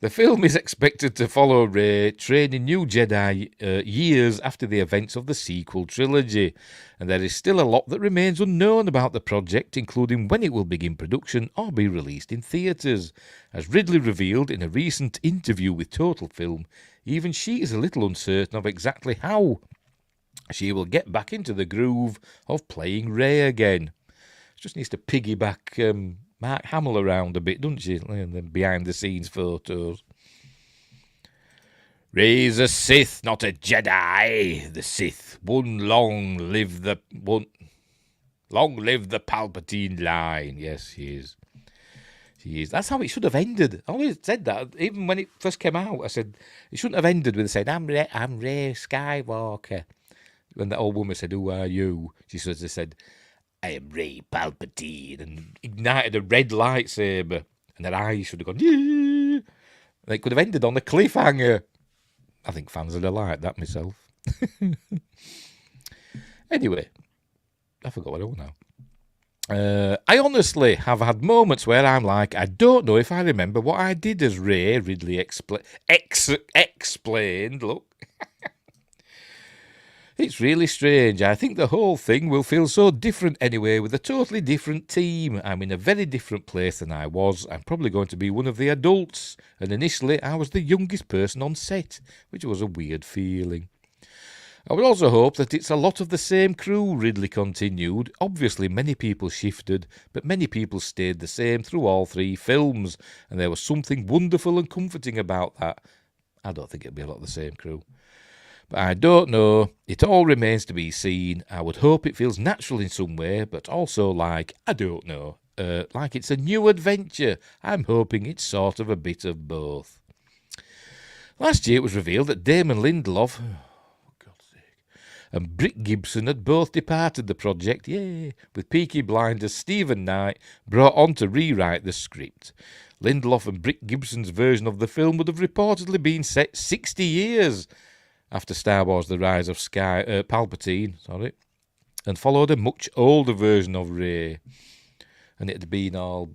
[SPEAKER 1] The film is expected to follow Rey training new Jedi years after the events of the sequel trilogy, and there is still a lot that remains unknown about the project, including when it will begin production or be released in theatres. As Ridley revealed in a recent interview with Total Film, even she is a little uncertain of exactly how she will get back into the groove of playing Rey again. She just needs to piggyback Mark Hamill around a bit, doesn't she? And then behind-the-scenes photos. Rey's a Sith, not a Jedi. The Sith. Long live the Palpatine line. Yes, she is. She is. That's how it should have ended. I always said that. Even when it first came out, I said it shouldn't have ended with saying, I'm Rey Skywalker. When that old woman said, who are you? She sort of said, I am Rey Palpatine, and ignited a red lightsaber, and her eyes should have gone, yeah. And it could have ended on a cliffhanger. I think fans would have liked that myself. Anyway, I forgot what I want now. I honestly have had moments where I'm like, I don't know if I remember what I did as Rey, Ridley explained. Look. It's really strange. I think the whole thing will feel so different anyway, with a totally different team. I'm in a very different place than I was. I'm probably going to be one of the adults. And initially, I was the youngest person on set, which was a weird feeling. I would also hope that it's a lot of the same crew, Ridley continued. Obviously, many people shifted, but many people stayed the same through all 3 films. And there was something wonderful and comforting about that. I don't think it'll be a lot of the same crew. But I don't know. It all remains to be seen. I would hope it feels natural in some way, but also like, I don't know, like it's a new adventure. I'm hoping it's sort of a bit of both. Last year it was revealed that Damon Lindelof, and Brick Gibson had both departed the project, yay, with Peaky Blinders Stephen Knight brought on to rewrite the script. Lindelof and Brick Gibson's version of the film would have reportedly been set 60 years after Star Wars The Rise of Palpatine, and followed a much older version of Rey. And it had been all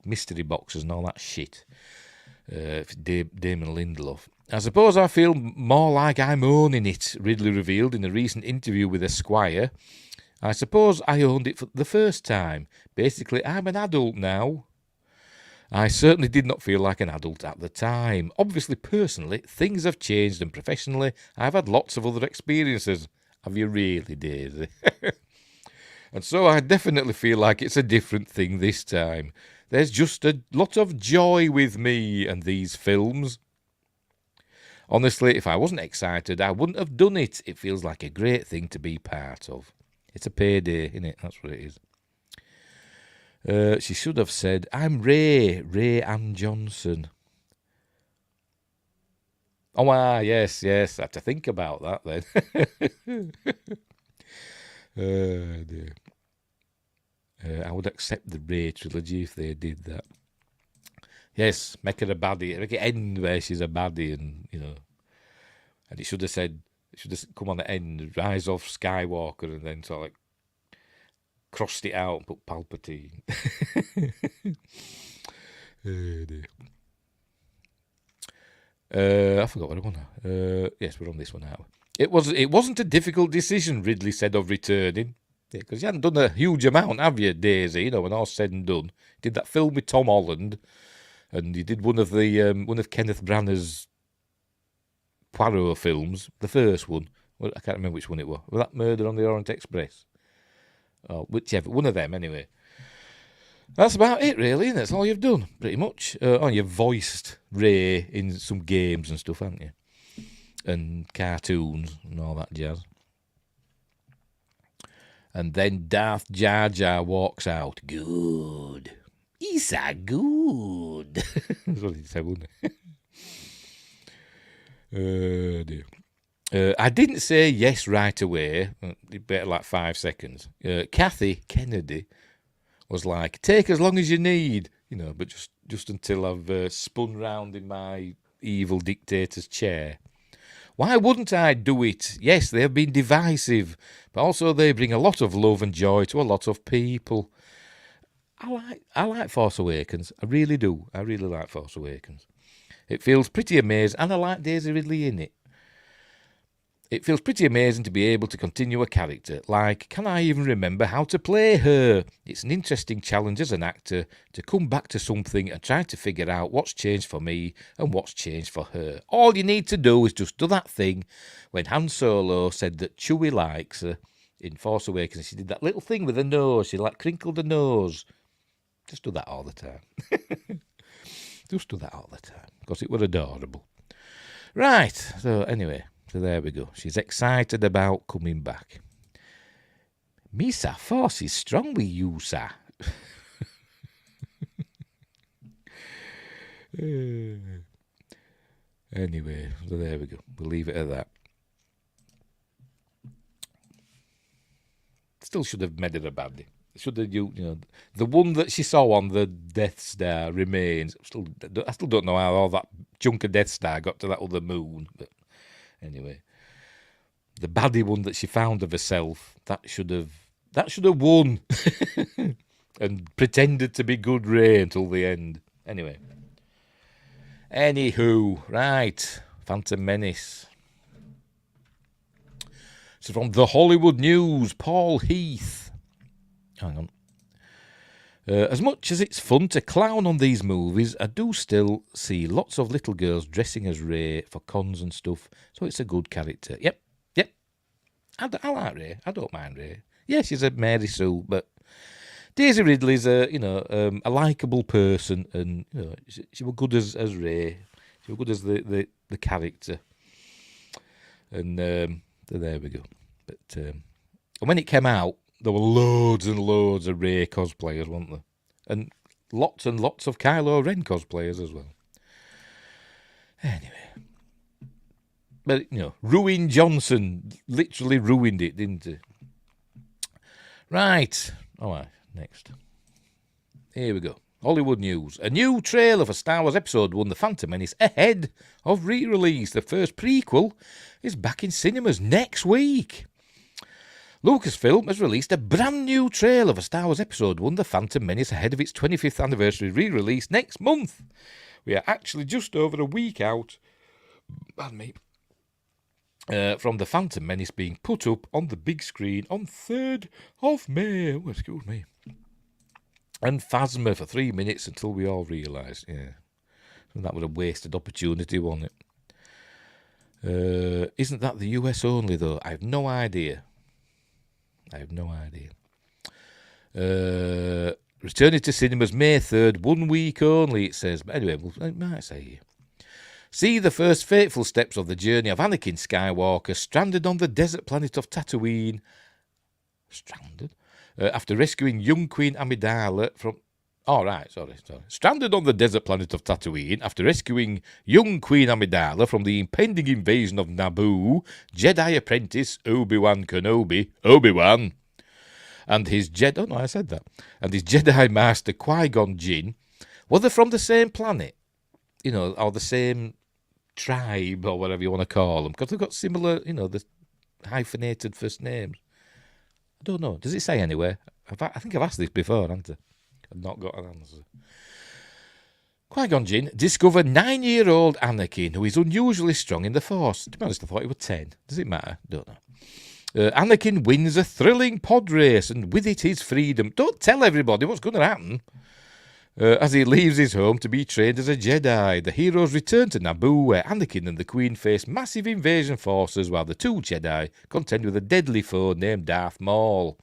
[SPEAKER 1] mystery boxes and all that shit. Damon Lindelof. I suppose I feel more like I'm owning it, Ridley revealed in a recent interview with Esquire. I suppose I owned it for the first time. Basically, I'm an adult now. I certainly did not feel like an adult at the time. Obviously, personally, things have changed, and professionally, I've had lots of other experiences. Have you really, Daisy? And so I definitely feel like it's a different thing this time. There's just a lot of joy with me and these films. Honestly, if I wasn't excited, I wouldn't have done it. It feels like a great thing to be part of. It's a payday, innit? That's what it is. She should have said, I'm Ray Ann Johnson. Oh, yes. I had to think about that then. Dear. I would accept the Ray trilogy if they did that. Yes, make her a baddie. Make it end where she's a baddie, and and it should have come on the end, Rise of Skywalker, and then sort of like crossed it out and put Palpatine. I forgot what I want now. Yes, we're on this one now. It wasn't a difficult decision, Ridley said of returning. Yeah, because you hadn't done a huge amount, have you, Daisy? When all's said and done. Did that film with Tom Holland, and you did one of Kenneth Branagh's Poirot films, the first one. Well, I can't remember which one it was. Was that Murder on the Orient Express? Or whichever, one of them anyway. That's about it, really, isn't it? That's all you've done, pretty much. You've voiced Ray in some games and stuff, haven't you? And cartoons and all that jazz. And then Darth Jar Jar walks out. Good. He's a good. That's what he said, wouldn't it? Dear. I didn't say yes right away. Better like 5 seconds. Kathy Kennedy was like, take as long as you need, but just until I've spun round in my evil dictator's chair. Why wouldn't I do it? Yes, they have been divisive, but also they bring a lot of love and joy to a lot of people. I like Force Awakens. I really do. I really like Force Awakens. It feels pretty amazing, and I like Daisy Ridley in it. It feels pretty amazing to be able to continue a character. Like, can I even remember how to play her? It's an interesting challenge as an actor to come back to something and try to figure out what's changed for me and what's changed for her. All you need to do is just do that thing when Han Solo said that Chewie likes her in Force Awakens. She did that little thing with her nose. She crinkled her nose. Just do that all the time. Just do that all the time because it was adorable. Right, so anyway. So there we go. She's excited about coming back. Misa, Force is strong with you, sir. Anyway, so there we go. We'll leave it at that. Still should have made it a baddie. Should have, the one that she saw on the Death Star remains. I still don't know how all that chunk of Death Star got to that other moon, but. Anyway, the baddie one that she found of herself, that should have won and pretended to be good Rey until the end. Anywho, right, Phantom Menace. So from The Hollywood News, Paul Heath. Hang on. As much as it's fun to clown on these movies, I do still see lots of little girls dressing as Rey for cons and stuff, so it's a good character. Yep. I like Rey. I don't mind Rey. Yeah, she's a Mary Sue, but Daisy Ridley's a likeable person, and she was good as Rey. She was good as the character, and there we go. But and when it came out, there were loads and loads of Rey cosplayers, weren't there? And lots of Kylo Ren cosplayers as well. Anyway. But, Ruin Johnson literally ruined it, didn't he? Right. All right, next. Here we go. Hollywood news. A new trailer for Star Wars Episode 1, The Phantom Menace, ahead of re-release. The first prequel is back in cinemas next week. Lucasfilm has released a brand new trailer for Star Wars Episode 1, The Phantom Menace, ahead of its 25th anniversary re-release next month. We are actually just over a week out, pardon me, from The Phantom Menace being put up on the big screen on 3rd of May. Oh, excuse me. And Phasma for 3 minutes until we all realise. Yeah. That was a wasted opportunity, wasn't it? Isn't that the US only, though? I have no idea. Returning to cinemas May 3rd, 1 week only, it says. But anyway, it might say here. See the first fateful steps of the journey of Anakin Skywalker stranded on the desert planet of Tatooine. Stranded? After rescuing young Queen Amidala from... Stranded on the desert planet of Tatooine, after rescuing young Queen Amidala from the impending invasion of Naboo, Jedi apprentice Obi-Wan Kenobi, Obi-Wan, and his Jedi master Qui-Gon Jinn, were they from the same planet? Or the same tribe, or whatever you want to call them, because they've got similar, the hyphenated first names. I don't know. Does it say anywhere? I think I've asked this before, haven't I? I've not got an answer. Qui-Gon Jinn discovered 9-year-old Anakin, who is unusually strong in the Force. To be honest, I thought he was 10. Does it matter? Don't know. Anakin wins a thrilling pod race, and with it his freedom. Don't tell everybody what's going to happen. As he leaves his home to be trained as a Jedi, the heroes return to Naboo, where Anakin and the Queen face massive invasion forces, while the two Jedi contend with a deadly foe named Darth Maul.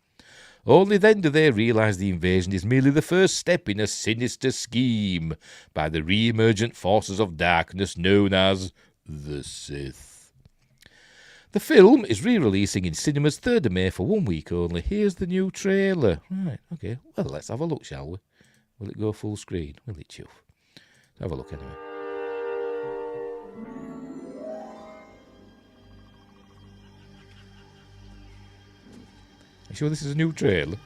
[SPEAKER 1] Only then do they realise the invasion is merely the first step in a sinister scheme by the re-emergent forces of darkness known as the Sith. The film is re-releasing in cinemas 3rd of May for 1 week only. Here's the new trailer. Right, okay. Well, let's have a look, shall we? Will it go full screen? Will it, chuff? Have a look anyway. You sure this is a new trailer?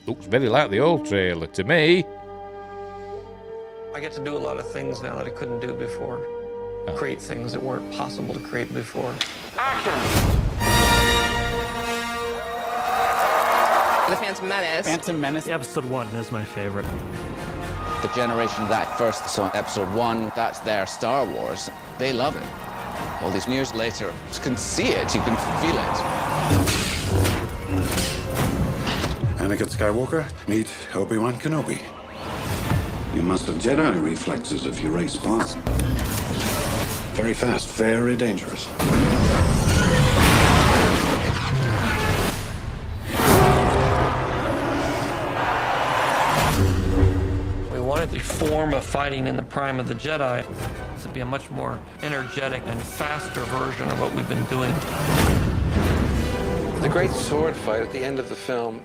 [SPEAKER 1] Looks very like the old trailer to me.
[SPEAKER 2] I get to do a lot of things now that I couldn't do before. Oh. Create things that weren't possible to create before. Action!
[SPEAKER 3] The Phantom Menace.
[SPEAKER 4] Phantom Menace.
[SPEAKER 5] Episode 1 is my favorite.
[SPEAKER 4] The generation that first saw Episode 1, that's their Star Wars. They love it. All these years later, you can see it, you can feel it.
[SPEAKER 6] Anakin Skywalker, meet Obi-Wan Kenobi. You must have Jedi reflexes if you race fast. Very fast, very dangerous.
[SPEAKER 2] The form of fighting in the prime of the Jedi to be a much more energetic and faster version of what we've been doing.
[SPEAKER 7] The great sword fight at the end of the film.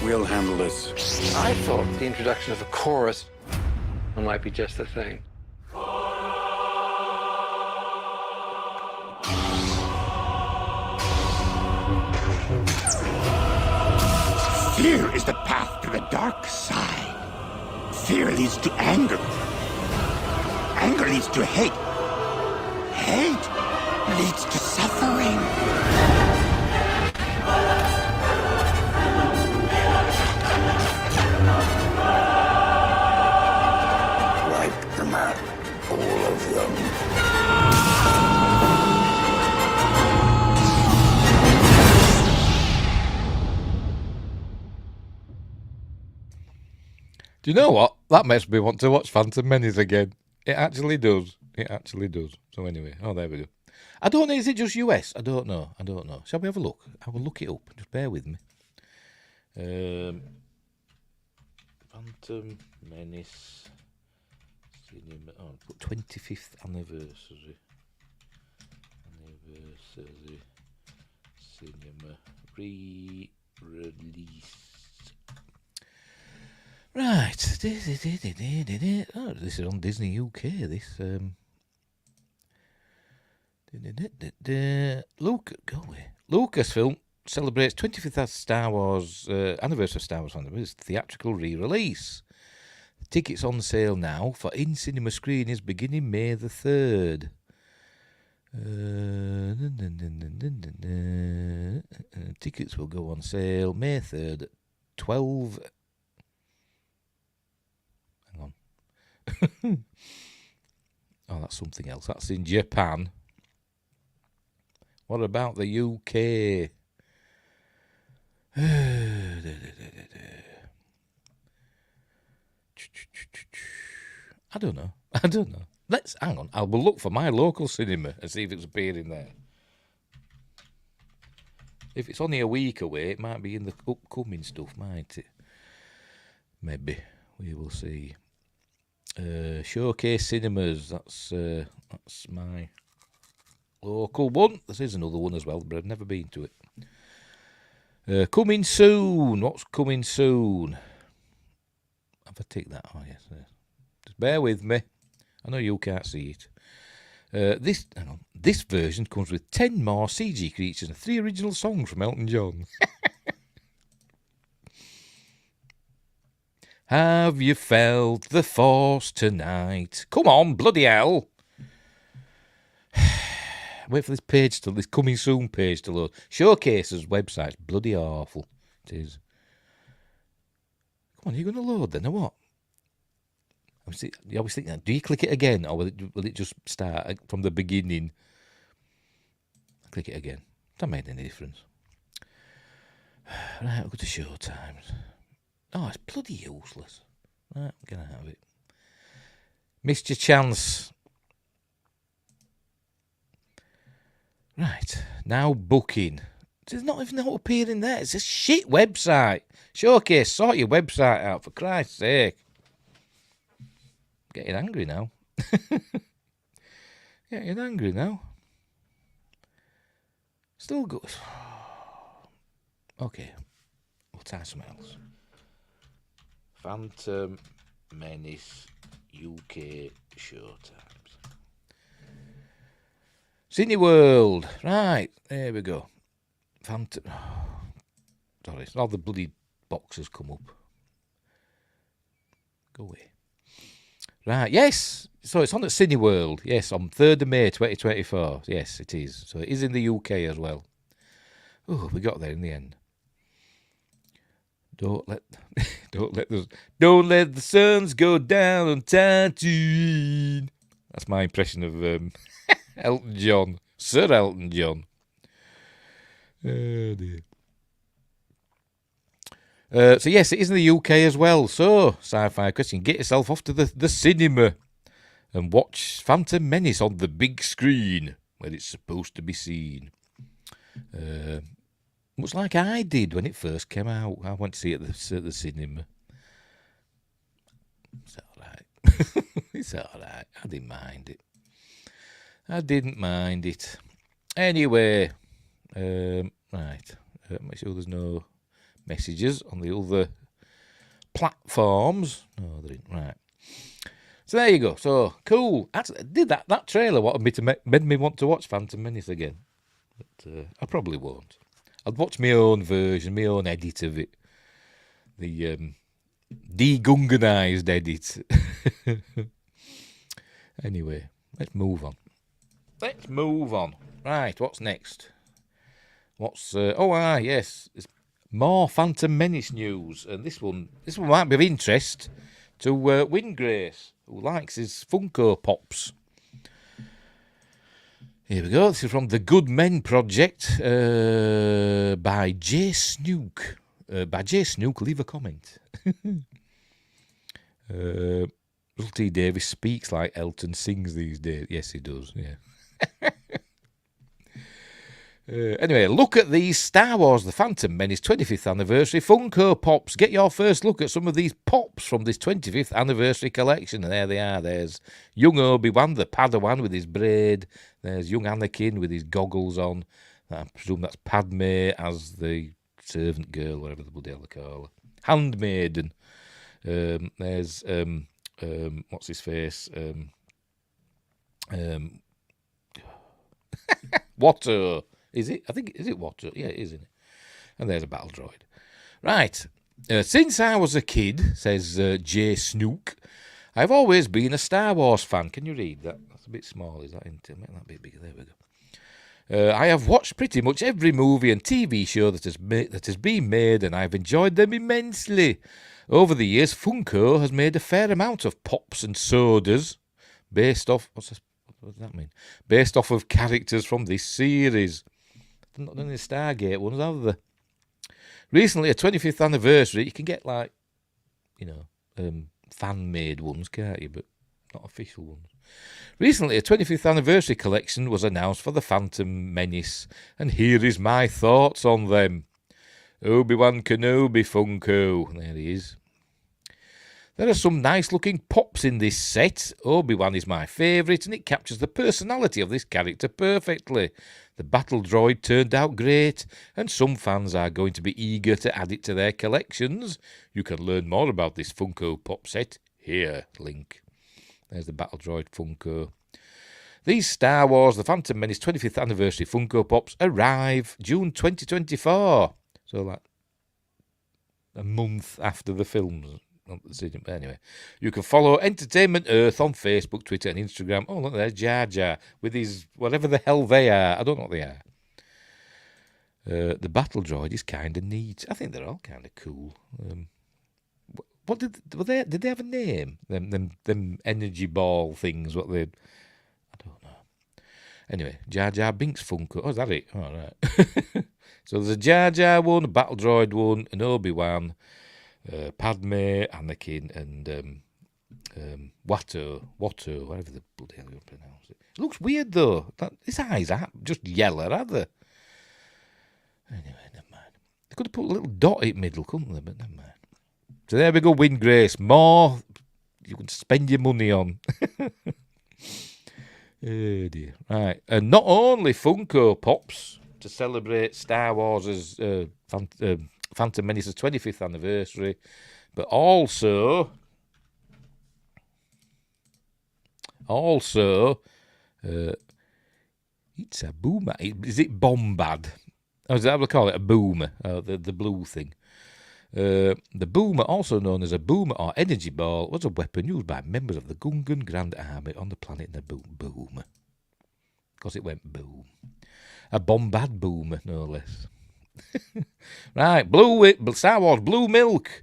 [SPEAKER 6] We'll handle this.
[SPEAKER 7] I thought the introduction of a chorus might be just the thing.
[SPEAKER 8] Fear is the path to the dark side. Fear leads to anger. Anger leads to hate. Hate leads to suffering. Wipe them out, all of them.
[SPEAKER 1] Do you know what? That makes me want to watch Phantom Menace again. It actually does. It actually does. So anyway, there we go. I don't know, is it just US? I don't know. Shall we have a look? I will look it up. Just bear with me. Phantom Menace cinema. Oh, 25th anniversary. Cinema re-release. Right. Oh, this is on Disney UK, this. Lucasfilm celebrates 25th Star Wars anniversary of Star Wars Phantom Menace theatrical re-release. Tickets on sale now for in-cinema screenings beginning May the 3rd. Tickets will go on sale May 3rd at 12. Hang on. Oh, that's something else. That's in Japan. What about the UK? I don't know. Let's hang on. I will look for my local cinema and see if it's appearing there. If it's only a week away, it might be in the upcoming stuff, might it? Maybe. We will see. Showcase Cinemas. That's my local one. This is another one as well, but I've never been to it. Coming soon. What's coming soon? Have I ticked that? Oh, yes. Just bear with me. I know you can't see it. This version comes with 10 more CG creatures and 3 original songs from Elton John. Have you felt the force tonight? Come on, bloody hell. Wait for this coming soon page to load. Showcase's website's bloody awful. It is. Come on, are you going to load then, or what? You always think that. Do you click it again, or will it just start from the beginning? Click it again. That made any difference. Right, I'll go to show times. Oh, it's bloody useless. Right, I'm going to have it. Missed your chance. Right, now booking. There's not even no appearing there. It's a shit website. Showcase, sort your website out, for Christ's sake. Getting angry now. Getting angry now. Still good. Okay, we'll try something else. Phantom Menace UK showtimes. Cineworld. Right, there we go. Phantom. Sorry, all the bloody boxes come up. Go away. Right, yes. So it's on at Cineworld. Yes, on 3rd of May 2024. Yes, it is. So it is in the UK as well. Oh, we got there in the end. Don't let the suns go down on Tatooine. That's my impression of Elton John, Sir Elton John. Oh dear. So yes, it is in the UK as well. So, Sci-Fi question, get yourself off to the cinema and watch Phantom Menace on the big screen where it's supposed to be seen. Much like I did when it first came out. I went to see it at the cinema. It's alright. It's alright. I didn't mind it. Anyway, right. Make sure there's no messages on the other platforms. No, there isn't. Right. So there you go. So cool. Actually, did that trailer made me want to watch Phantom Menace again. But I probably won't. I'd watch my own version, my own edit of it. The degunganized edit. Anyway, let's move on. Right, what's next? Yes. It's more Phantom Menace news. And this one might be of interest to Windgrace, who likes his Funko Pops. Here we go. This is from the Good Men Project by J. Snook. By J. Snook, leave a comment. Russell T. Davies speaks like Elton sings these days. Yes, he does, yeah. Anyway, look at these Star Wars The Phantom Menace 25th Anniversary Funko Pops. Get your first look at some of these pops from this 25th Anniversary collection. And there they are. There's young Obi-Wan, the Padawan with his braid. There's young Anakin with his goggles on. I presume that's Padme as the servant girl, whatever the bloody hell they call her. Handmaiden. There's, what's his face? Watto. Is it? I think, is it Watto? Yeah, it is, isn't it? And there's a battle droid. Right. Since I was a kid, says J. Snook, I've always been a Star Wars fan. Can you read that? That's a bit small, is that? Make that a bit bigger. There we go. I have watched pretty much every movie and TV show that has been made, and I've enjoyed them immensely. Over the years, Funko has made a fair amount of pops and sodas based off... What does that mean? Based off of characters from this series. They're not done any Stargate ones, have they? Recently, a 25th anniversary, you can get, like, you know, fan-made ones, can't you? But not official ones. Recently, a 25th anniversary collection was announced for the Phantom Menace, and here is my thoughts on them. Obi-Wan Kenobi Funko. There he is. There are some nice-looking pops in this set. Obi-Wan is my favourite, and it captures the personality of this character perfectly. The battle droid turned out great, and some fans are going to be eager to add it to their collections. You can learn more about this Funko Pop set here, link. There's the battle droid Funko. These Star Wars The Phantom Menace 25th anniversary Funko Pops arrive June 2024. So, like, a month after the films. Anyway, you can follow Entertainment Earth on Facebook, Twitter, and Instagram. Oh, look, there's Jar Jar with his whatever the hell they are. I don't know what they are. The battle droid is kind of neat. I think they're all kind of cool. What did they have a name? Them energy ball things. What they? I don't know. Anyway, Jar Jar Binks Funko. Oh, is that it? All right. So there's a Jar Jar one, a battle droid one, an Obi-Wan. Padme, Anakin, and Watto, whatever the bloody hell you pronounce it. It looks weird though. His eyes are just yellow, are they? Anyway, never mind. They could have put a little dot in the middle, couldn't they? But never mind. So there we go, Win Grace. More you can spend your money on. Oh dear. Right. And not only Funko Pops to celebrate Star Wars' Phantom Menace's 25th anniversary, but also it's a boomer. Is it Bombad? Oh, is that what we call it? A boomer, the blue thing. The boomer, also known as a boomer or energy ball, was a weapon used by members of the Gungan Grand Army on the planet Naboo. Because it went boom. A Bombad boomer, no less. Right, Star Wars Blue Milk,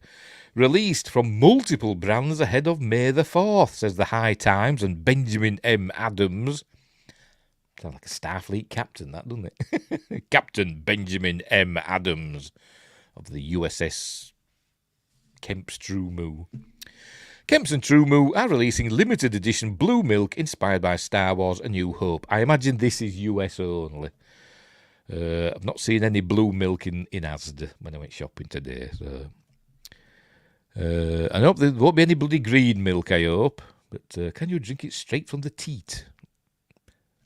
[SPEAKER 1] released from multiple brands ahead of May the 4th, says the High Times and Benjamin M. Adams. Sounds like a Starfleet captain, that, doesn't it? Captain Benjamin M. Adams of the USS Kemp's True Moo. Kemp's and True Moo are releasing limited edition Blue Milk inspired by Star Wars A New Hope. I imagine this is US only. I've not seen any blue milk in Asda when I went shopping today. So I hope there won't be any bloody green milk, I hope. But can you drink it straight from the teat?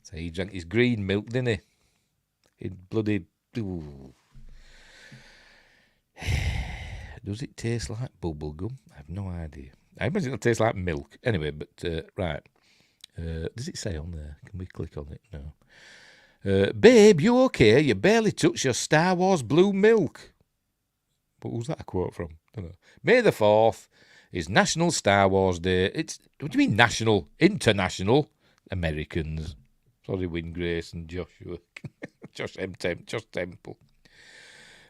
[SPEAKER 1] So he drank his green milk, didn't he? It bloody... Ooh. Does it taste like bubble gum? I have no idea. I imagine it'll taste like milk. Anyway, but right. Does it say on there? Can we click on it? No. Babe, you okay? You barely touched your Star Wars Blue Milk. What was that a quote from? I don't know. May the 4th is National Star Wars Day. What do you mean national? International? Americans. Sorry, Win Grace and Joshua. Josh Temple.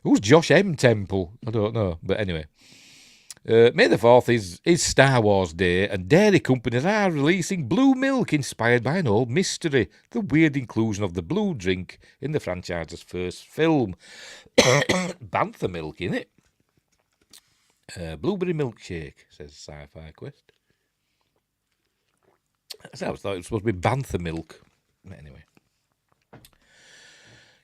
[SPEAKER 1] Who's Josh M. Temple? I don't know. But anyway. May the 4th is Star Wars Day, and dairy companies are releasing blue milk inspired by an old mystery, the weird inclusion of the blue drink in the franchise's first film. Bantha milk, innit? Blueberry milkshake, says Sci-Fi Quest. I always thought it was supposed to be Bantha milk. Anyway.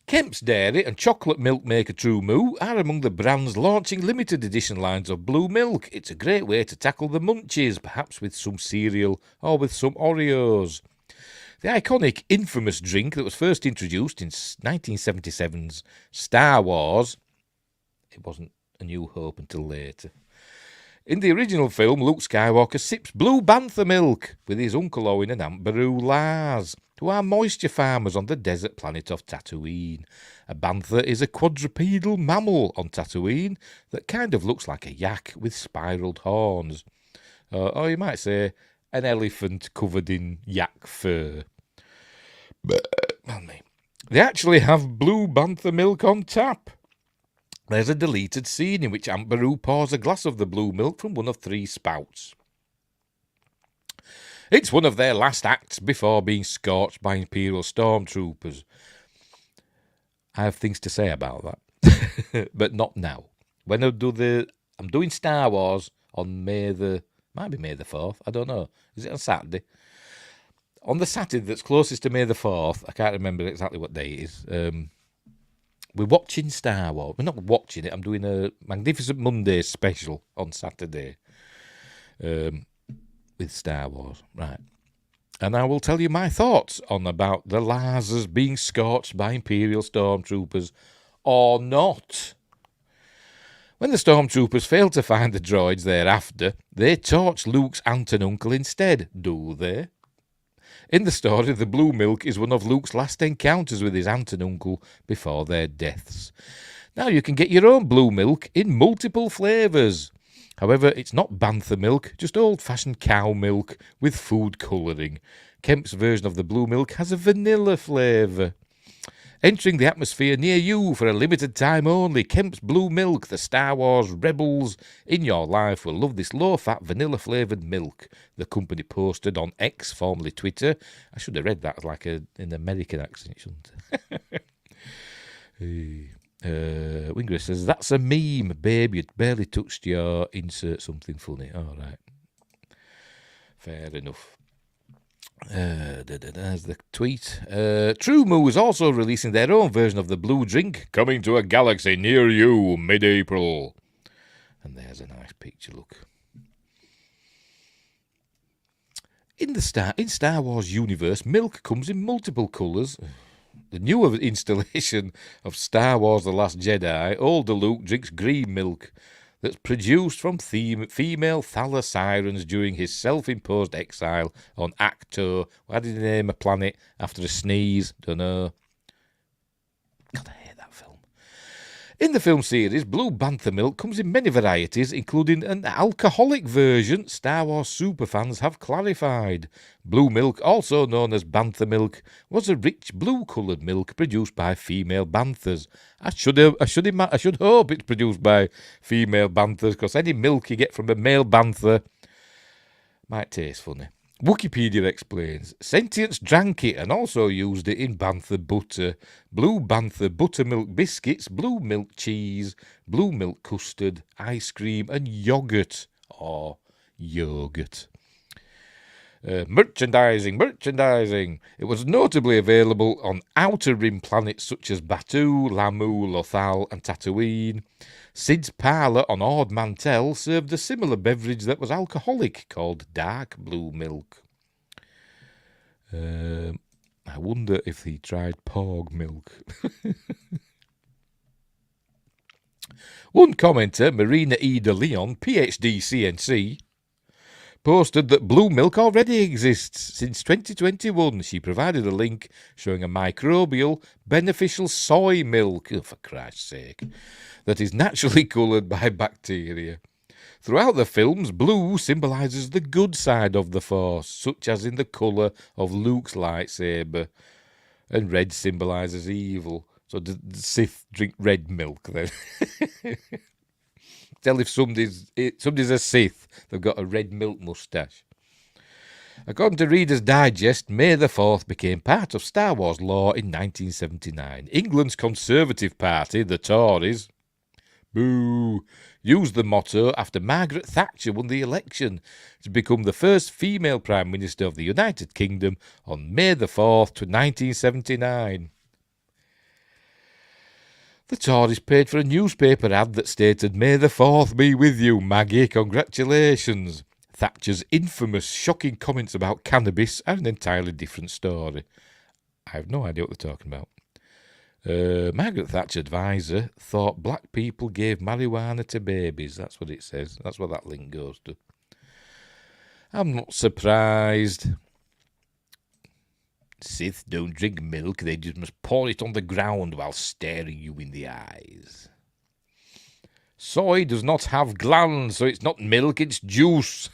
[SPEAKER 1] Kemp's Dairy and chocolate milk maker True Moo are among the brands launching limited edition lines of blue milk. It's a great way to tackle the munchies, perhaps with some cereal or with some Oreos. The iconic, infamous drink that was first introduced in 1977's Star Wars, it wasn't A New Hope until later. In the original film, Luke Skywalker sips blue bantha milk with his Uncle Owen and Aunt Beru Lars. to our moisture farmers on the desert planet of Tatooine. A bantha is a quadrupedal mammal on Tatooine that kind of looks like a yak with spiraled horns. Or you might say an elephant covered in yak fur. They actually have blue bantha milk on tap. There's a deleted scene in which Aunt Beru pours a glass of the blue milk from one of 3 spouts. It's one of their last acts before being scorched by Imperial stormtroopers. I have things to say about that, but not now. When I'm doing Star Wars on might be May the 4th, I don't know. Is it on Saturday? On the Saturday that's closest to May the 4th, I can't remember exactly what day it is, we're watching Star Wars. We're not watching it, I'm doing a Magnificent Monday special on Saturday. With Star Wars, right? And I will tell you my thoughts on about the lasers being scorched by Imperial stormtroopers or not. When the stormtroopers fail to find the droids thereafter, they torch Luke's aunt and uncle instead, do they? In the story, the blue milk is one of Luke's last encounters with his aunt and uncle before their deaths. Now you can get your own blue milk in multiple flavours. However, it's not bantha milk, just old-fashioned cow milk with food colouring. Kemp's version of the blue milk has a vanilla flavour. Entering the atmosphere near you for a limited time only, Kemp's Blue Milk, the Star Wars rebels in your life will love this low-fat, vanilla-flavoured milk. The company posted on X, formerly Twitter. I should have read that like in an American accent, shouldn't I? Wingris says, that's a meme, babe. You barely touched your insert something funny. All right. Fair enough. There's the tweet. True Moo is also releasing their own version of the blue drink, coming to a galaxy near you, mid-April. And there's a nice picture, look. In Star Wars universe, milk comes in multiple colours. The newer installation of Star Wars The Last Jedi, older Luke drinks green milk that's produced from female Thala sirens during his self-imposed exile on Acto. Why did he name a planet after a sneeze? Don't know. God, I hate that film. In the film series, Blue Bantha milk comes in many varieties, including an alcoholic version. Star Wars superfans have clarified. Blue milk, also known as bantha milk, was a rich blue-coloured milk produced by female banthas. I should hope it's produced by female banthas, because any milk you get from a male bantha might taste funny. Wikipedia explains, Sentience drank it and also used it in bantha butter, blue bantha buttermilk biscuits, blue milk cheese, blue milk custard, ice cream and yoghurt. Or yoghurt. Merchandising. It was notably available on outer rim planets such as Batuu, Lamu, Lothal and Tatooine. Sid's Parlour on Ord Mantell served a similar beverage that was alcoholic called dark blue milk. I wonder if he tried porg milk. One commenter, Marina E. de Leon, PhD CNC, posted that blue milk already exists since 2021. She provided a link showing a microbial, beneficial soy milk, for Christ's sake, that is naturally coloured by bacteria. Throughout the films, blue symbolises the good side of the Force, such as in the colour of Luke's lightsaber, and red symbolises evil. So the Sith drink red milk then. Tell if somebody's a Sith, they've got a red milk moustache. According to Reader's Digest, May the 4th became part of Star Wars law in 1979. England's Conservative Party, the Tories, boo, used the motto after Margaret Thatcher won the election to become the first female Prime Minister of the United Kingdom on May the 4th to 1979. The Tories paid for a newspaper ad that stated, "May the 4th be with you, Maggie, congratulations." Thatcher's infamous, shocking comments about cannabis are an entirely different story. I have no idea what they're talking about. Margaret Thatcher advisor thought black people gave marijuana to babies. That's what it says. That's what that link goes to. I'm not surprised. Sith don't drink milk, they just must pour it on the ground while staring you in the eyes. Soy does not have glands, so it's not milk, it's juice.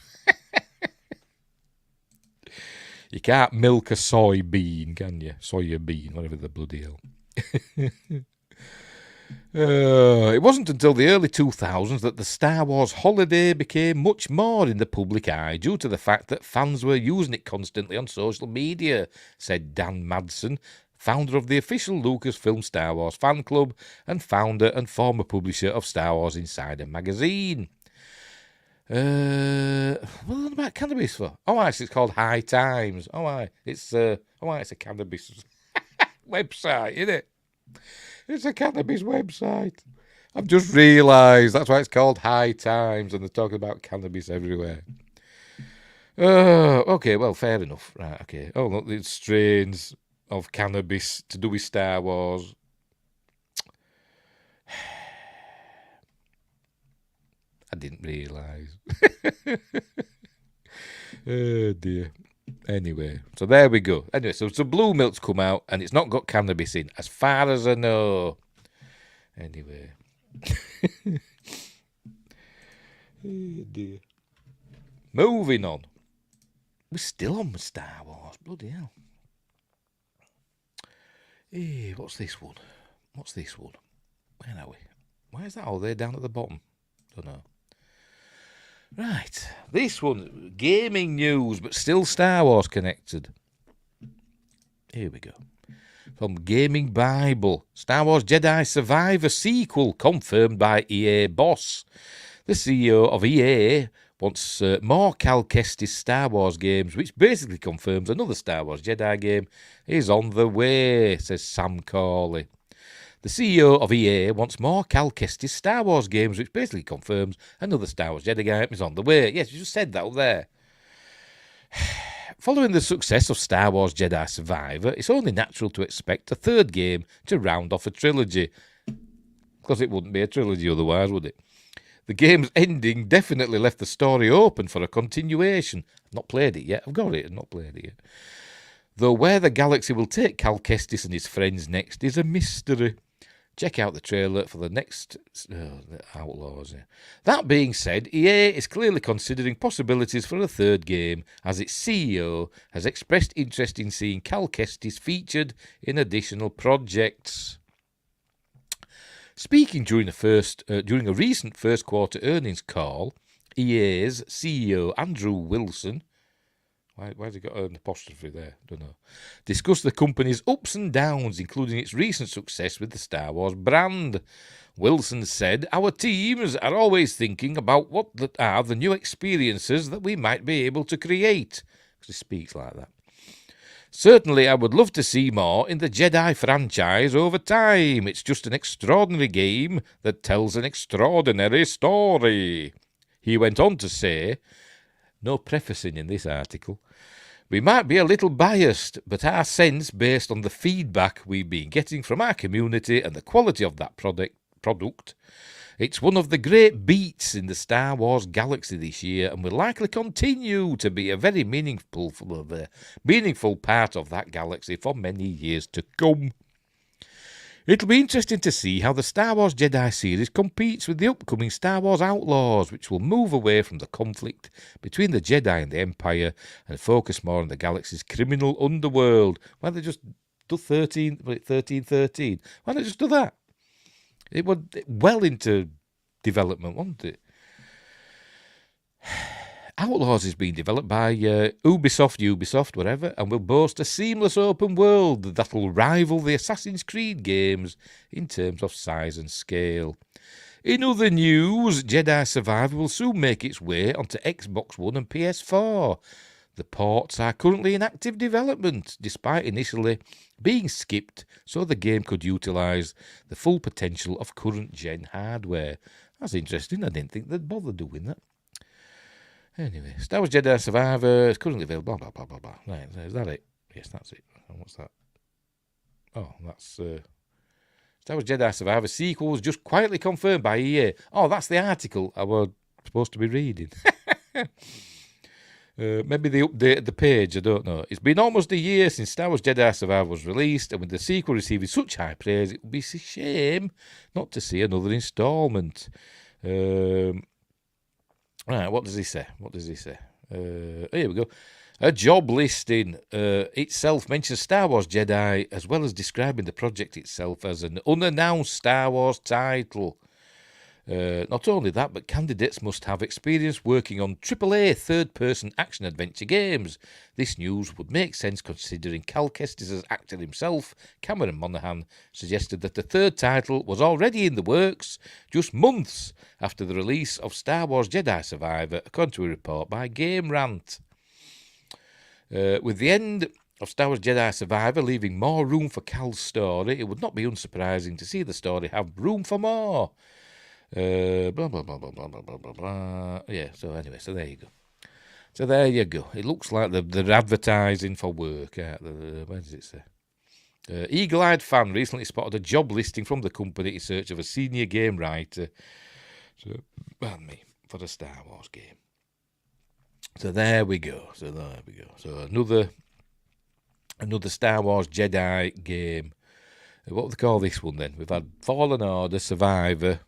[SPEAKER 1] You can't milk a soybean, can you? Soya bean, whatever the bloody hell. It wasn't until the early 2000s that the Star Wars holiday became much more in the public eye due to the fact that fans were using it constantly on social media, said Dan Madsen, founder of the official Lucasfilm Star Wars fan club and founder and former publisher of Star Wars Insider magazine. What are about cannabis for? Oh, actually, it's called High Times. It's a cannabis website, isn't it? It's a cannabis website. I've just realised that's why it's called High Times, and they're talking about cannabis everywhere. Okay, well, fair enough. Right, okay. Oh, look, it's strains of cannabis to do with Star Wars. I didn't realise. Oh, dear. Anyway, so there we go. Anyway, so Blue Milk's come out, and it's not got cannabis in, as far as I know. Anyway. Oh, dear. Moving on. We're still on with Star Wars. Bloody hell. Hey, what's this one? Where are we? Why is that all there down at the bottom? Don't know. Right, this one, gaming news, but still Star Wars connected. Here we go. From Gaming Bible, Star Wars Jedi Survivor sequel confirmed by EA boss. The CEO of EA wants more Cal Kestis Star Wars games, which basically confirms another Star Wars Jedi game is on the way, says Sam Corley. The CEO of EA wants more Cal Kestis Star Wars games, which basically confirms another Star Wars Jedi game is on the way. Yes, you just said that up there. Following the success of Star Wars Jedi Survivor, it's only natural to expect a third game to round off a trilogy. Because it wouldn't be a trilogy otherwise, would it? The game's ending definitely left the story open for a continuation. I've not played it yet. I've got it. I've not played it yet. Though where the galaxy will take Cal Kestis and his friends next is a mystery. Check out the trailer for the next Outlaws. That being said, EA is clearly considering possibilities for a third game, as its CEO has expressed interest in seeing Cal Kestis featured in additional projects. Speaking during a recent first quarter earnings call, EA's CEO Andrew Wilson, why has he got an apostrophe there? Don't know. Discussed the company's ups and downs, including its recent success with the Star Wars brand. Wilson said, "Our teams are always thinking about what are the new experiences that we might be able to create." Because he speaks like that. "Certainly, I would love to see more in the Jedi franchise over time. It's just an extraordinary game that tells an extraordinary story." He went on to say, no prefacing in this article, "We might be a little biased, but our sense, based on the feedback we've been getting from our community and the quality of that product, it's one of the great beats in the Star Wars galaxy this year and will likely continue to be a very meaningful part of that galaxy for many years to come. It'll be interesting to see how the Star Wars Jedi series competes with the upcoming Star Wars Outlaws, which will move away from the conflict between the Jedi and the Empire and focus more on the galaxy's criminal underworld." Why don't they just do 1313? Why don't they just do that? It would well into development, wouldn't it? Outlaws is being developed by Ubisoft, whatever, and will boast a seamless open world that'll rival the Assassin's Creed games in terms of size and scale. In other news, Jedi Survivor will soon make its way onto Xbox One and PS4. The ports are currently in active development, despite initially being skipped so the game could utilise the full potential of current-gen hardware. That's interesting. I didn't think they'd bother doing that. Anyway, Star Wars Jedi Survivor is currently available, blah, blah, blah, blah, blah. Right, is that it? Yes, that's it. What's that? Oh, that's Star Wars Jedi Survivor sequel was just quietly confirmed by EA. Oh, that's the article I was supposed to be reading. Maybe they updated the page, I don't know. It's been almost a year since Star Wars Jedi Survivor was released, and with the sequel receiving such high praise, it would be a shame not to see another instalment. Right, what does he say? Here we go. A job listing itself mentions Star Wars Jedi, as well as describing the project itself as an unannounced Star Wars title. Not only that, but candidates must have experience working on AAA third-person action-adventure games. This news would make sense considering Cal Kestis' actor himself, Cameron Monaghan, suggested that the third title was already in the works just months after the release of Star Wars Jedi Survivor, according to a report by Game Rant. With the end of Star Wars Jedi Survivor leaving more room for Cal's story, it would not be unsurprising to see the story have room for more. Blah, blah, blah, blah, blah, blah, blah, blah. Yeah, so anyway, so there you go. It looks like they're advertising for work. Where does it say? Eagle-eyed fan recently spotted a job listing from the company in search of a senior game writer for a Star Wars game. So there we go. So another Star Wars Jedi game. What would they call this one then? We've had Fallen Order, Survivor.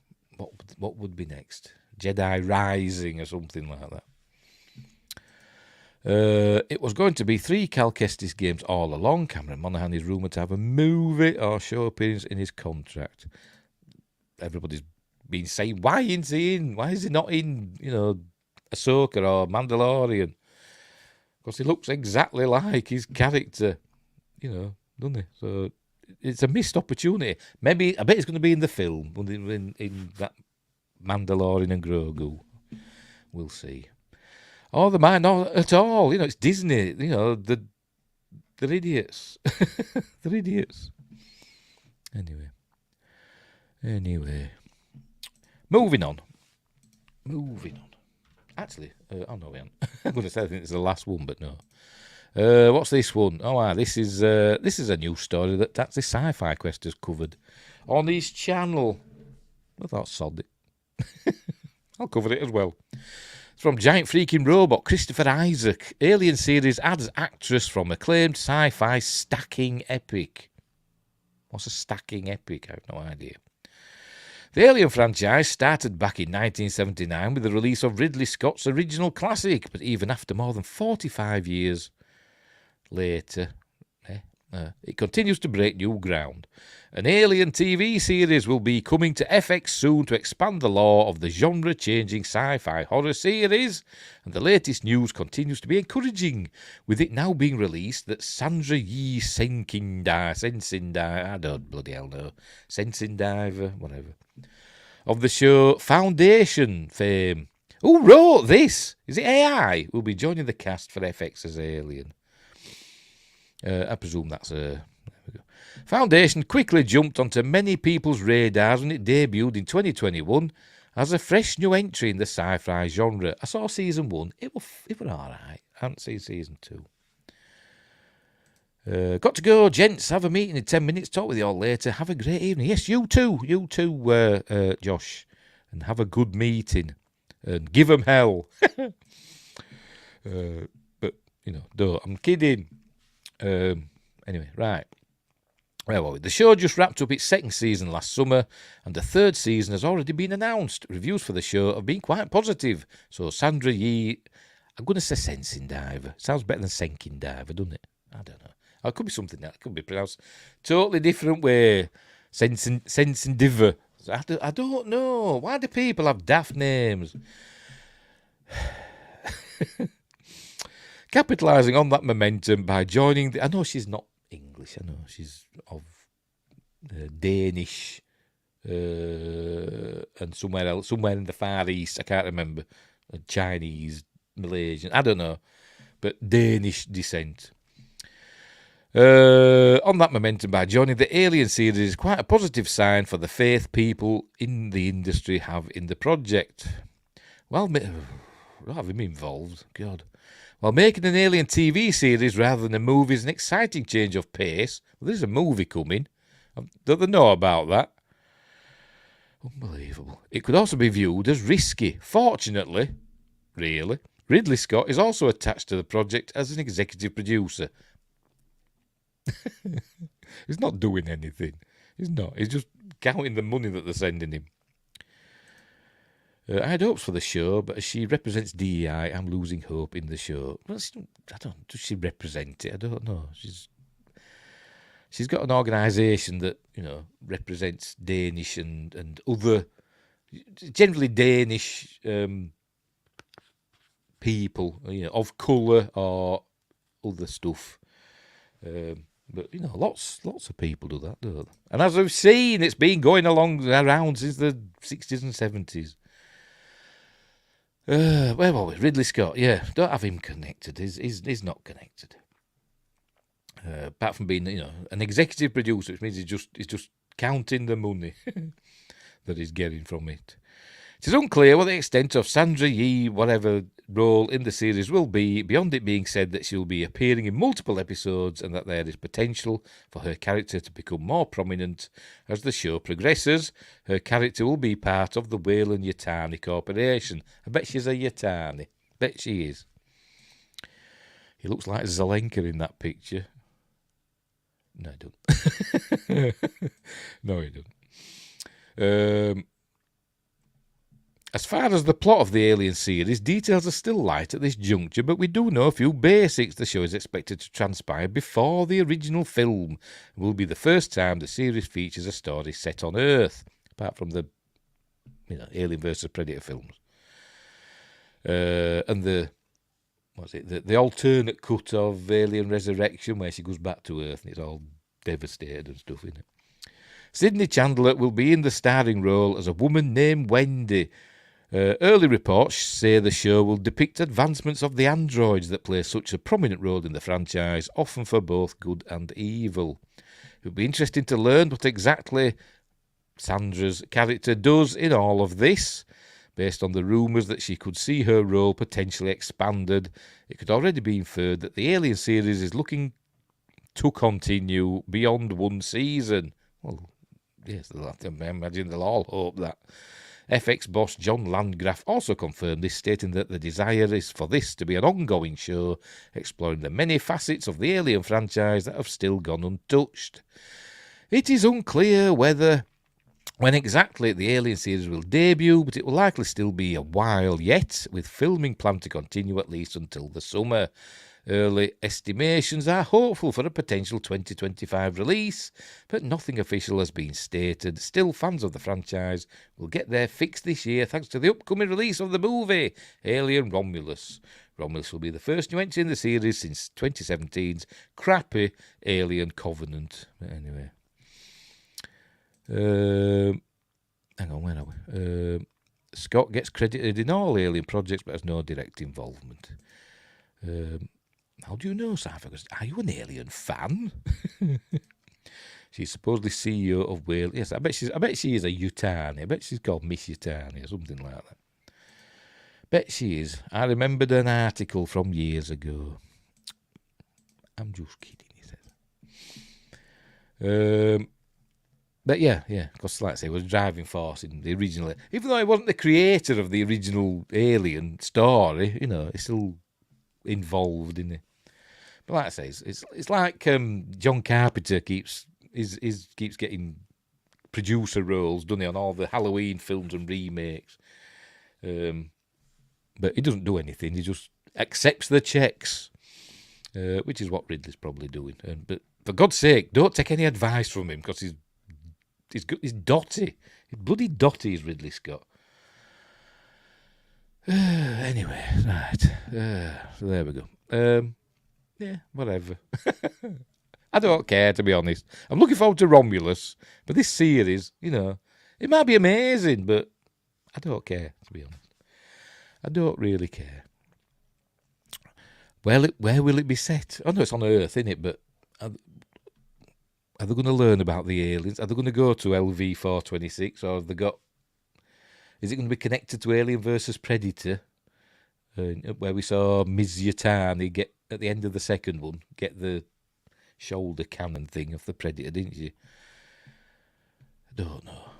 [SPEAKER 1] What would be next? Jedi Rising or something like that. It was going to be 3 Cal Kestis games all along. Cameron Monaghan is rumoured to have a movie or show appearance in his contract. Everybody's been saying, why isn't he in? Why is he not in, Ahsoka or Mandalorian? Because he looks exactly like his character, doesn't he? So it's a missed opportunity. Maybe, I bet he's going to be in the film, in that Mandalorian and Grogu. We'll see. Or they might not at all. It's Disney. They're idiots. They're idiots. Anyway. Moving on. Actually, oh no, we haven't. I'm going to say I think it's the last one, but no. What's this one? Oh, this is a new story that Taxi Sci-Fi Quest has covered on his channel. I thought sod it. I'll cover it as well. It's from Giant Freaking Robot, Christopher Isaac. Alien series adds actress from acclaimed sci-fi stacking epic. What's a stacking epic? I have no idea. The Alien franchise started back in 1979 with the release of Ridley Scott's original classic, but even after more than 45 years later, it continues to break new ground. An Alien TV series will be coming to FX soon to expand the lore of the genre-changing sci-fi horror series, and the latest news continues to be encouraging, with it now being released that Sandra Yee Sensindiver, I don't bloody hell know, Sensindiver, whatever, of the show Foundation fame, who wrote this? Is it AI? Will be joining the cast for FX as Alien. I presume that's there we go. Foundation quickly jumped onto many people's radars when it debuted in 2021 as a fresh new entry in the sci-fi genre. I saw season 1. It was alright. I haven't seen season 2. Got to go, gents. Have a meeting in 10 minutes. Talk with you all later. Have a great evening. Yes, you too, Josh. And have a good meeting. And give them hell. But, don't. I'm kidding. Anyway, right. Where were we? The show just wrapped up its second season last summer, and the third season has already been announced. Reviews for the show have been quite positive. So Sandra Yee, I'm going to say Sensindiver. Sounds better than Senkindiver, doesn't it? I don't know. Or it could be something that could be pronounced totally different way. Sensindiver. I don't know. Why do people have daft names? Capitalising on that momentum by joining I know she's not English, I know she's of Danish and somewhere else, somewhere in the Far East, I can't remember, Chinese, Malaysian, I don't know, but Danish descent. On that momentum by joining the Alien series is quite a positive sign for the faith people in the industry have in the project. Well, having me involved, God. While making an Alien TV series rather than a movie is an exciting change of pace. Well, there's a movie coming. Don't they know about that? Unbelievable. It could also be viewed as risky. Fortunately, really, Ridley Scott is also attached to the project as an executive producer. He's not doing anything. He's not. He's just counting the money that they're sending him. I had hopes for the show, but as she represents DEI, I'm losing hope in the show. Well, does she represent it? I don't know. She's got an organisation that, represents Danish and other, generally Danish people, of colour or other stuff. But, lots of people do that, don't they? And as I've seen, it's been going around since the 60s and 70s. Where were we? Ridley Scott, yeah. Don't have him connected. He's not connected. Apart from being, an executive producer, which means he's just counting the money that he's getting from it. It is unclear what the extent of Sandra Yee, whatever role in the series will be, beyond it being said that she will be appearing in multiple episodes and that there is potential for her character to become more prominent as the show progresses. Her character will be part of the Whalen-Yutani Corporation. I bet she's a Yutani. Bet she is. He looks like Zelenka in that picture. No, he don't. No, he don't. As far as the plot of the Alien series, details are still light at this juncture, but we do know a few basics. The show is expected to transpire before the original film. It will be the first time the series features a story set on Earth, apart from the Alien vs Predator films. And the alternate cut of Alien Resurrection, where she goes back to Earth and it's all devastated and stuff, isn't it? Sydney Chandler will be in the starring role as a woman named Wendy. Early reports say the show will depict advancements of the androids that play such a prominent role in the franchise, often for both good and evil. It will be interesting to learn what exactly Sandra's character does in all of this. Based on the rumours that she could see her role potentially expanded, it could already be inferred that the Alien series is looking to continue beyond one season. Well, yes, I imagine they'll all hope that. FX boss John Landgraf also confirmed this, stating that the desire is for this to be an ongoing show, exploring the many facets of the Alien franchise that have still gone untouched. It is unclear when exactly the Alien series will debut, but it will likely still be a while yet, with filming planned to continue at least until the summer. Early estimations are hopeful for a potential 2025 release, but nothing official has been stated. Still, fans of the franchise will get their fix this year thanks to the upcoming release of the movie, Alien Romulus. Romulus will be the first new entry in the series since 2017's crappy Alien Covenant. But anyway. Hang on, where are we? Scott gets credited in all Alien projects but has no direct involvement. How do you know, Sci-Fi? Are you an Alien fan? She's supposedly CEO of Whale. Yes, I bet she is a Yutani. I bet she's called Miss Yutani or something like that. Bet she is. I remembered an article from years ago. I'm just kidding, he says. But yeah, because like I say, it was driving force in the original. Even though he wasn't the creator of the original Alien story, he's still involved in it. But like I say, it's like John Carpenter keeps getting producer roles, doesn't he, on all the Halloween films and remakes. But he doesn't do anything. He just accepts the checks, which is what Ridley's probably doing. But for God's sake, don't take any advice from him, because he's dotty. He's bloody dotty is Ridley Scott. Anyway, right. So there we go. Yeah, whatever. I don't care, to be honest. I'm looking forward to Romulus, but this series, it might be amazing, but I don't care, to be honest. I don't really care. Where will it be set? Oh no, it's on Earth, isn't it? But are they going to learn about the aliens? Are they going to go to LV-426, or have they got? Is it going to be connected to Alien versus Predator, where we saw Ms. Yutani get at the end of the second one get the shoulder cannon thing of the Predator, didn't you? I don't know.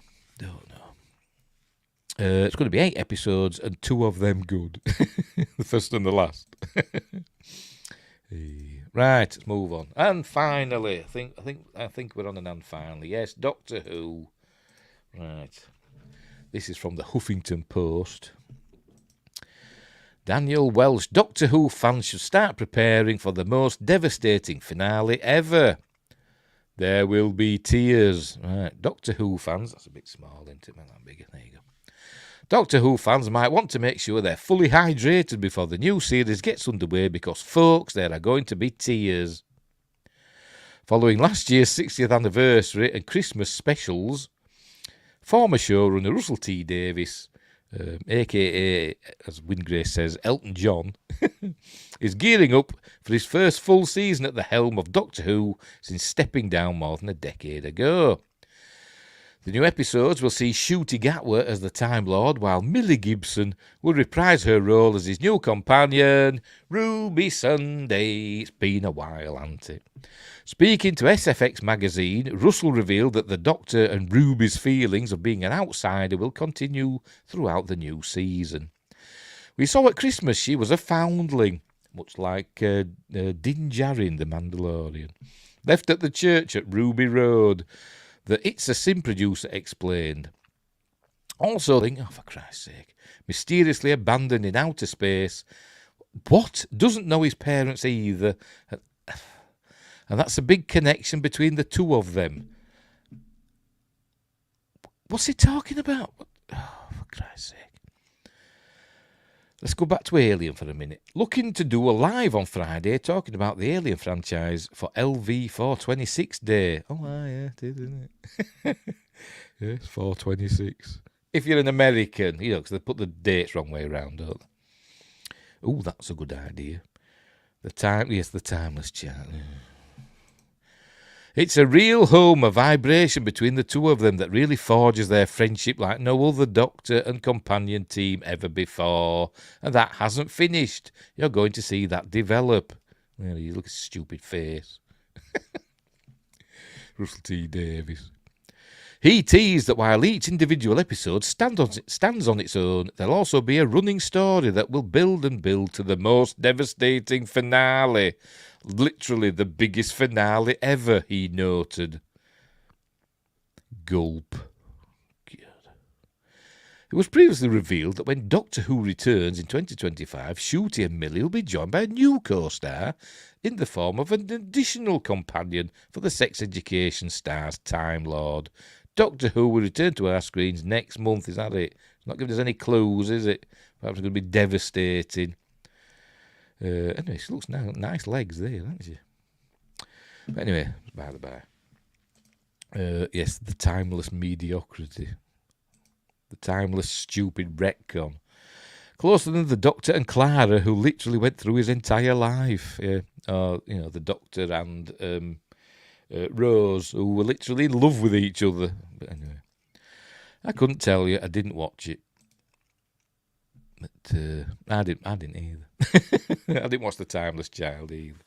[SPEAKER 1] It's going to be 8 episodes and 2 of them good. The first and the last. Right, let's move on. And finally, I think we're on an and finally. Yes, Doctor Who. Right. This is from the Huffington Post. Daniel Welsh, Doctor Who fans should start preparing for the most devastating finale ever. There will be tears. Right, Doctor Who fans, that's a bit small, isn't it? Not that big. There you go. Doctor Who fans might want to make sure they're fully hydrated before the new series gets underway because, folks, there are going to be tears. Following last year's 60th anniversary and Christmas specials, former showrunner Russell T Davies, a.k.a., as Wingrace says, Elton John, is gearing up for his first full season at the helm of Doctor Who since stepping down more than a decade ago. The new episodes will see Ncuti Gatwa as the Time Lord, while Millie Gibson will reprise her role as his new companion, Ruby Sunday. It's been a while, hasn't it? Speaking to SFX magazine, Russell revealed that the Doctor and Ruby's feelings of being an outsider will continue throughout the new season. We saw at Christmas she was a foundling, much like Din Djarin, the Mandalorian, left at the church at Ruby Road. The It's a Sim producer explained. Also, for Christ's sake, mysteriously abandoned in outer space. What? Doesn't know his parents either. And that's a big connection between the two of them. What's he talking about? Oh, for Christ's sake. Let's go back to Alien for a minute. Looking to do a live on Friday talking about the Alien franchise for LV 426 Day. Oh, yeah, it is, isn't it? Yes, 426. If you're an American, because they put the dates wrong way around, don't they? Oh, that's a good idea. The timeless chart. It's a real home, a vibration between the two of them that really forges their friendship like no other Doctor and companion team ever before. And that hasn't finished. You're going to see that develop. Well, you look at his stupid face. Russell T Davies. He teased that while each individual episode stands on its own, there'll also be a running story that will build and build to the most devastating finale. Literally the biggest finale ever, he noted. Gulp. God. It was previously revealed that when Doctor Who returns in 2025, Ncuti and Millie will be joined by a new co-star in the form of an additional companion for the sex education star's Time Lord. Doctor Who will return to our screens next month, is that it? It's not giving us any clues, is it? Perhaps it's going to be devastating. Anyway, she looks nice legs there, doesn't she? But anyway, by the by. Yes, the timeless mediocrity. The timeless stupid retcon. Closer than the Doctor and Clara, who literally went through his entire life. Yeah. The Doctor and Rose, who were literally in love with each other. But anyway, I couldn't tell you. I didn't watch it. But I didn't either. I didn't watch The Timeless Child either.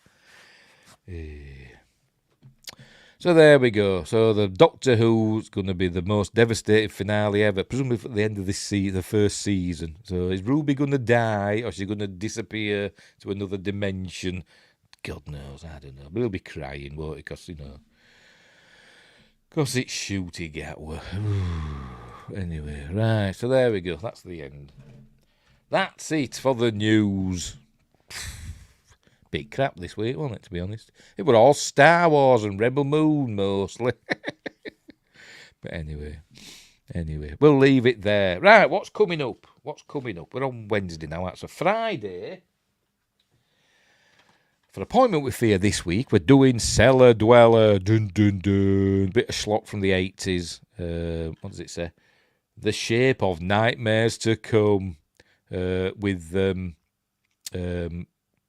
[SPEAKER 1] So there we go. So the Doctor Who's going to be the most devastating finale ever, presumably at the end of this the first season. So is Ruby going to die, or is she going to disappear to another dimension? God knows, I don't know. But he'll be crying, won't he? Because, because it's Ncuti Gatwa. Anyway, right. So there we go. That's the end. That's it for the news. Bit crap this week, wasn't it, to be honest? It were all Star Wars and Rebel Moon, mostly. But anyway, we'll leave it there. Right, what's coming up? We're on Wednesday now. That's a Friday. For Appointment with Fear this week, we're doing Cellar Dweller. Dun, dun, dun. Bit of schlock from the 80s. What does it say? The Shape of Nightmares to Come. With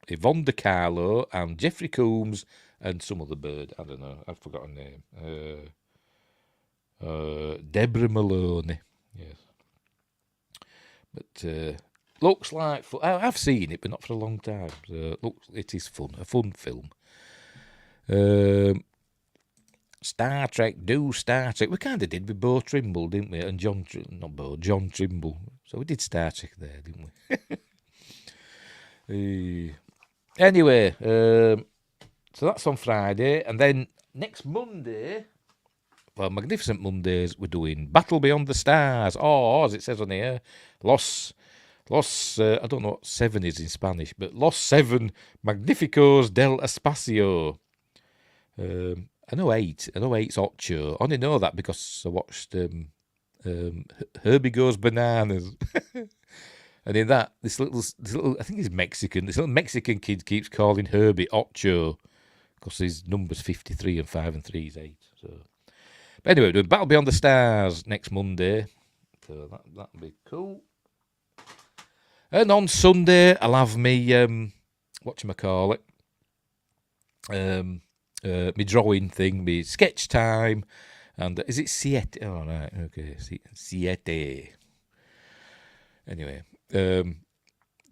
[SPEAKER 1] Yvonne De Carlo and Jeffrey Combs and some other bird. I don't know. I've forgotten her name. Deborah Maloney. Yes. But looks like fun. I've seen it, but not for a long time. So it is fun. A fun film. Star Trek. We kind of did with Beau Trimble, didn't we? And John Trimble. So we did Star Trek there, didn't we? Anyway, so that's on Friday, and then next Monday, well, Magnificent Mondays, we're doing Battle Beyond the Stars, or as it says on here, Los, I don't know what 7 is in Spanish, but Los 7 Magnificos del Espacio. I know 8. I know 8's Ocho. I only know that because I watched Herbie Goes Bananas. And in that, this little, I think he's Mexican. This little Mexican kid keeps calling Herbie Ocho because his number's 53 and 5 and 3 is 8. So, but anyway, we're doing Battle Beyond the Stars next Monday. So that'll be cool. And on Sunday, I'll have me, whatchamacallit, my drawing thing, my sketch time. And is it Siete? Oh, right, okay, Siete. Anyway, doing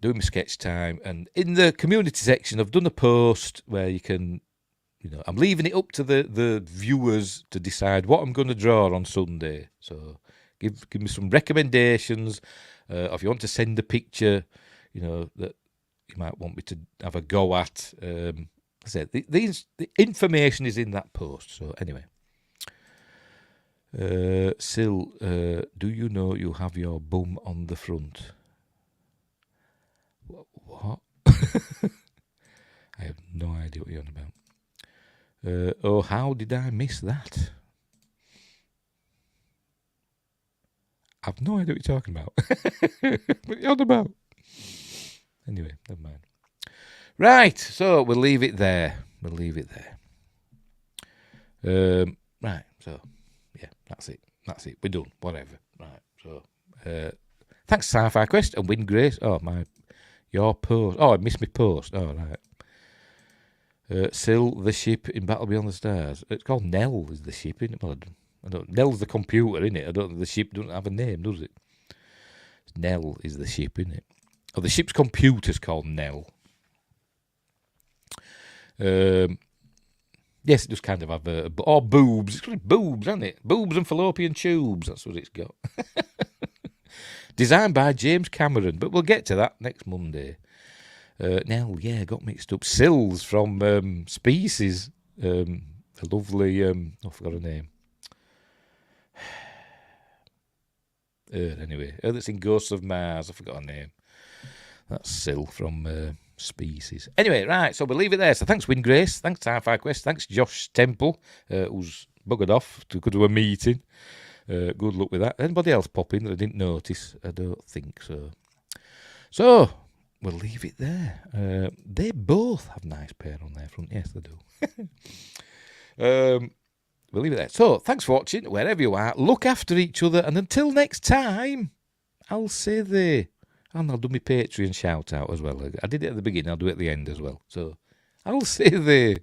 [SPEAKER 1] my sketch time, and in the community section, I've done a post where you can, I'm leaving it up to the viewers to decide what I'm going to draw on Sunday. So give me some recommendations, or if you want to send a picture, that you might want me to have a go at. I said the information is in that post. So anyway. Sil, do you know you have your bum on the front? What? I have no idea what you're on about. Oh, how did I miss that? I've no idea what you're talking about. What are you on about? Anyway, never mind. Right, so we'll leave it there. Right, so... yeah, that's it. We're done. Whatever. Right. So, thanks, Sci-Fi Quest and Win Grace. Oh, your post. Oh, I missed my post. Oh, right. Sil, the ship in Battle Beyond the Stars. It's called Nell. Is the ship in it? Well, Nell's the computer, isn't it? I don't. The ship doesn't have a name, does it? Nell is the ship, isn't it? Oh, the ship's computer's called Nell. Yes, it does kind of have boobs. It's got boobs, hasn't it? Boobs and fallopian tubes. That's what it's got. Designed by James Cameron, but we'll get to that next Monday. Nell, yeah, got mixed up. Sills from Species. A lovely, I forgot her name. Anyway, that's in Ghosts of Mars. I forgot her name. That's Sil from... Species. Anyway, right, so we'll leave it there. So thanks, Win Grace. Thanks, Sci-Fi Quest. Thanks, Josh Temple, who's buggered off to go to a meeting. Good luck with that. Anybody else pop in that I didn't notice? I don't think so. So, we'll leave it there. They both have nice pair on their front. Yes, they do. We'll leave it there. So, thanks for watching. Wherever you are, look after each other. And until next time, I'll say they. And I'll do my Patreon shout out as well. I did it at the beginning, I'll do it at the end as well. So, I'll say they.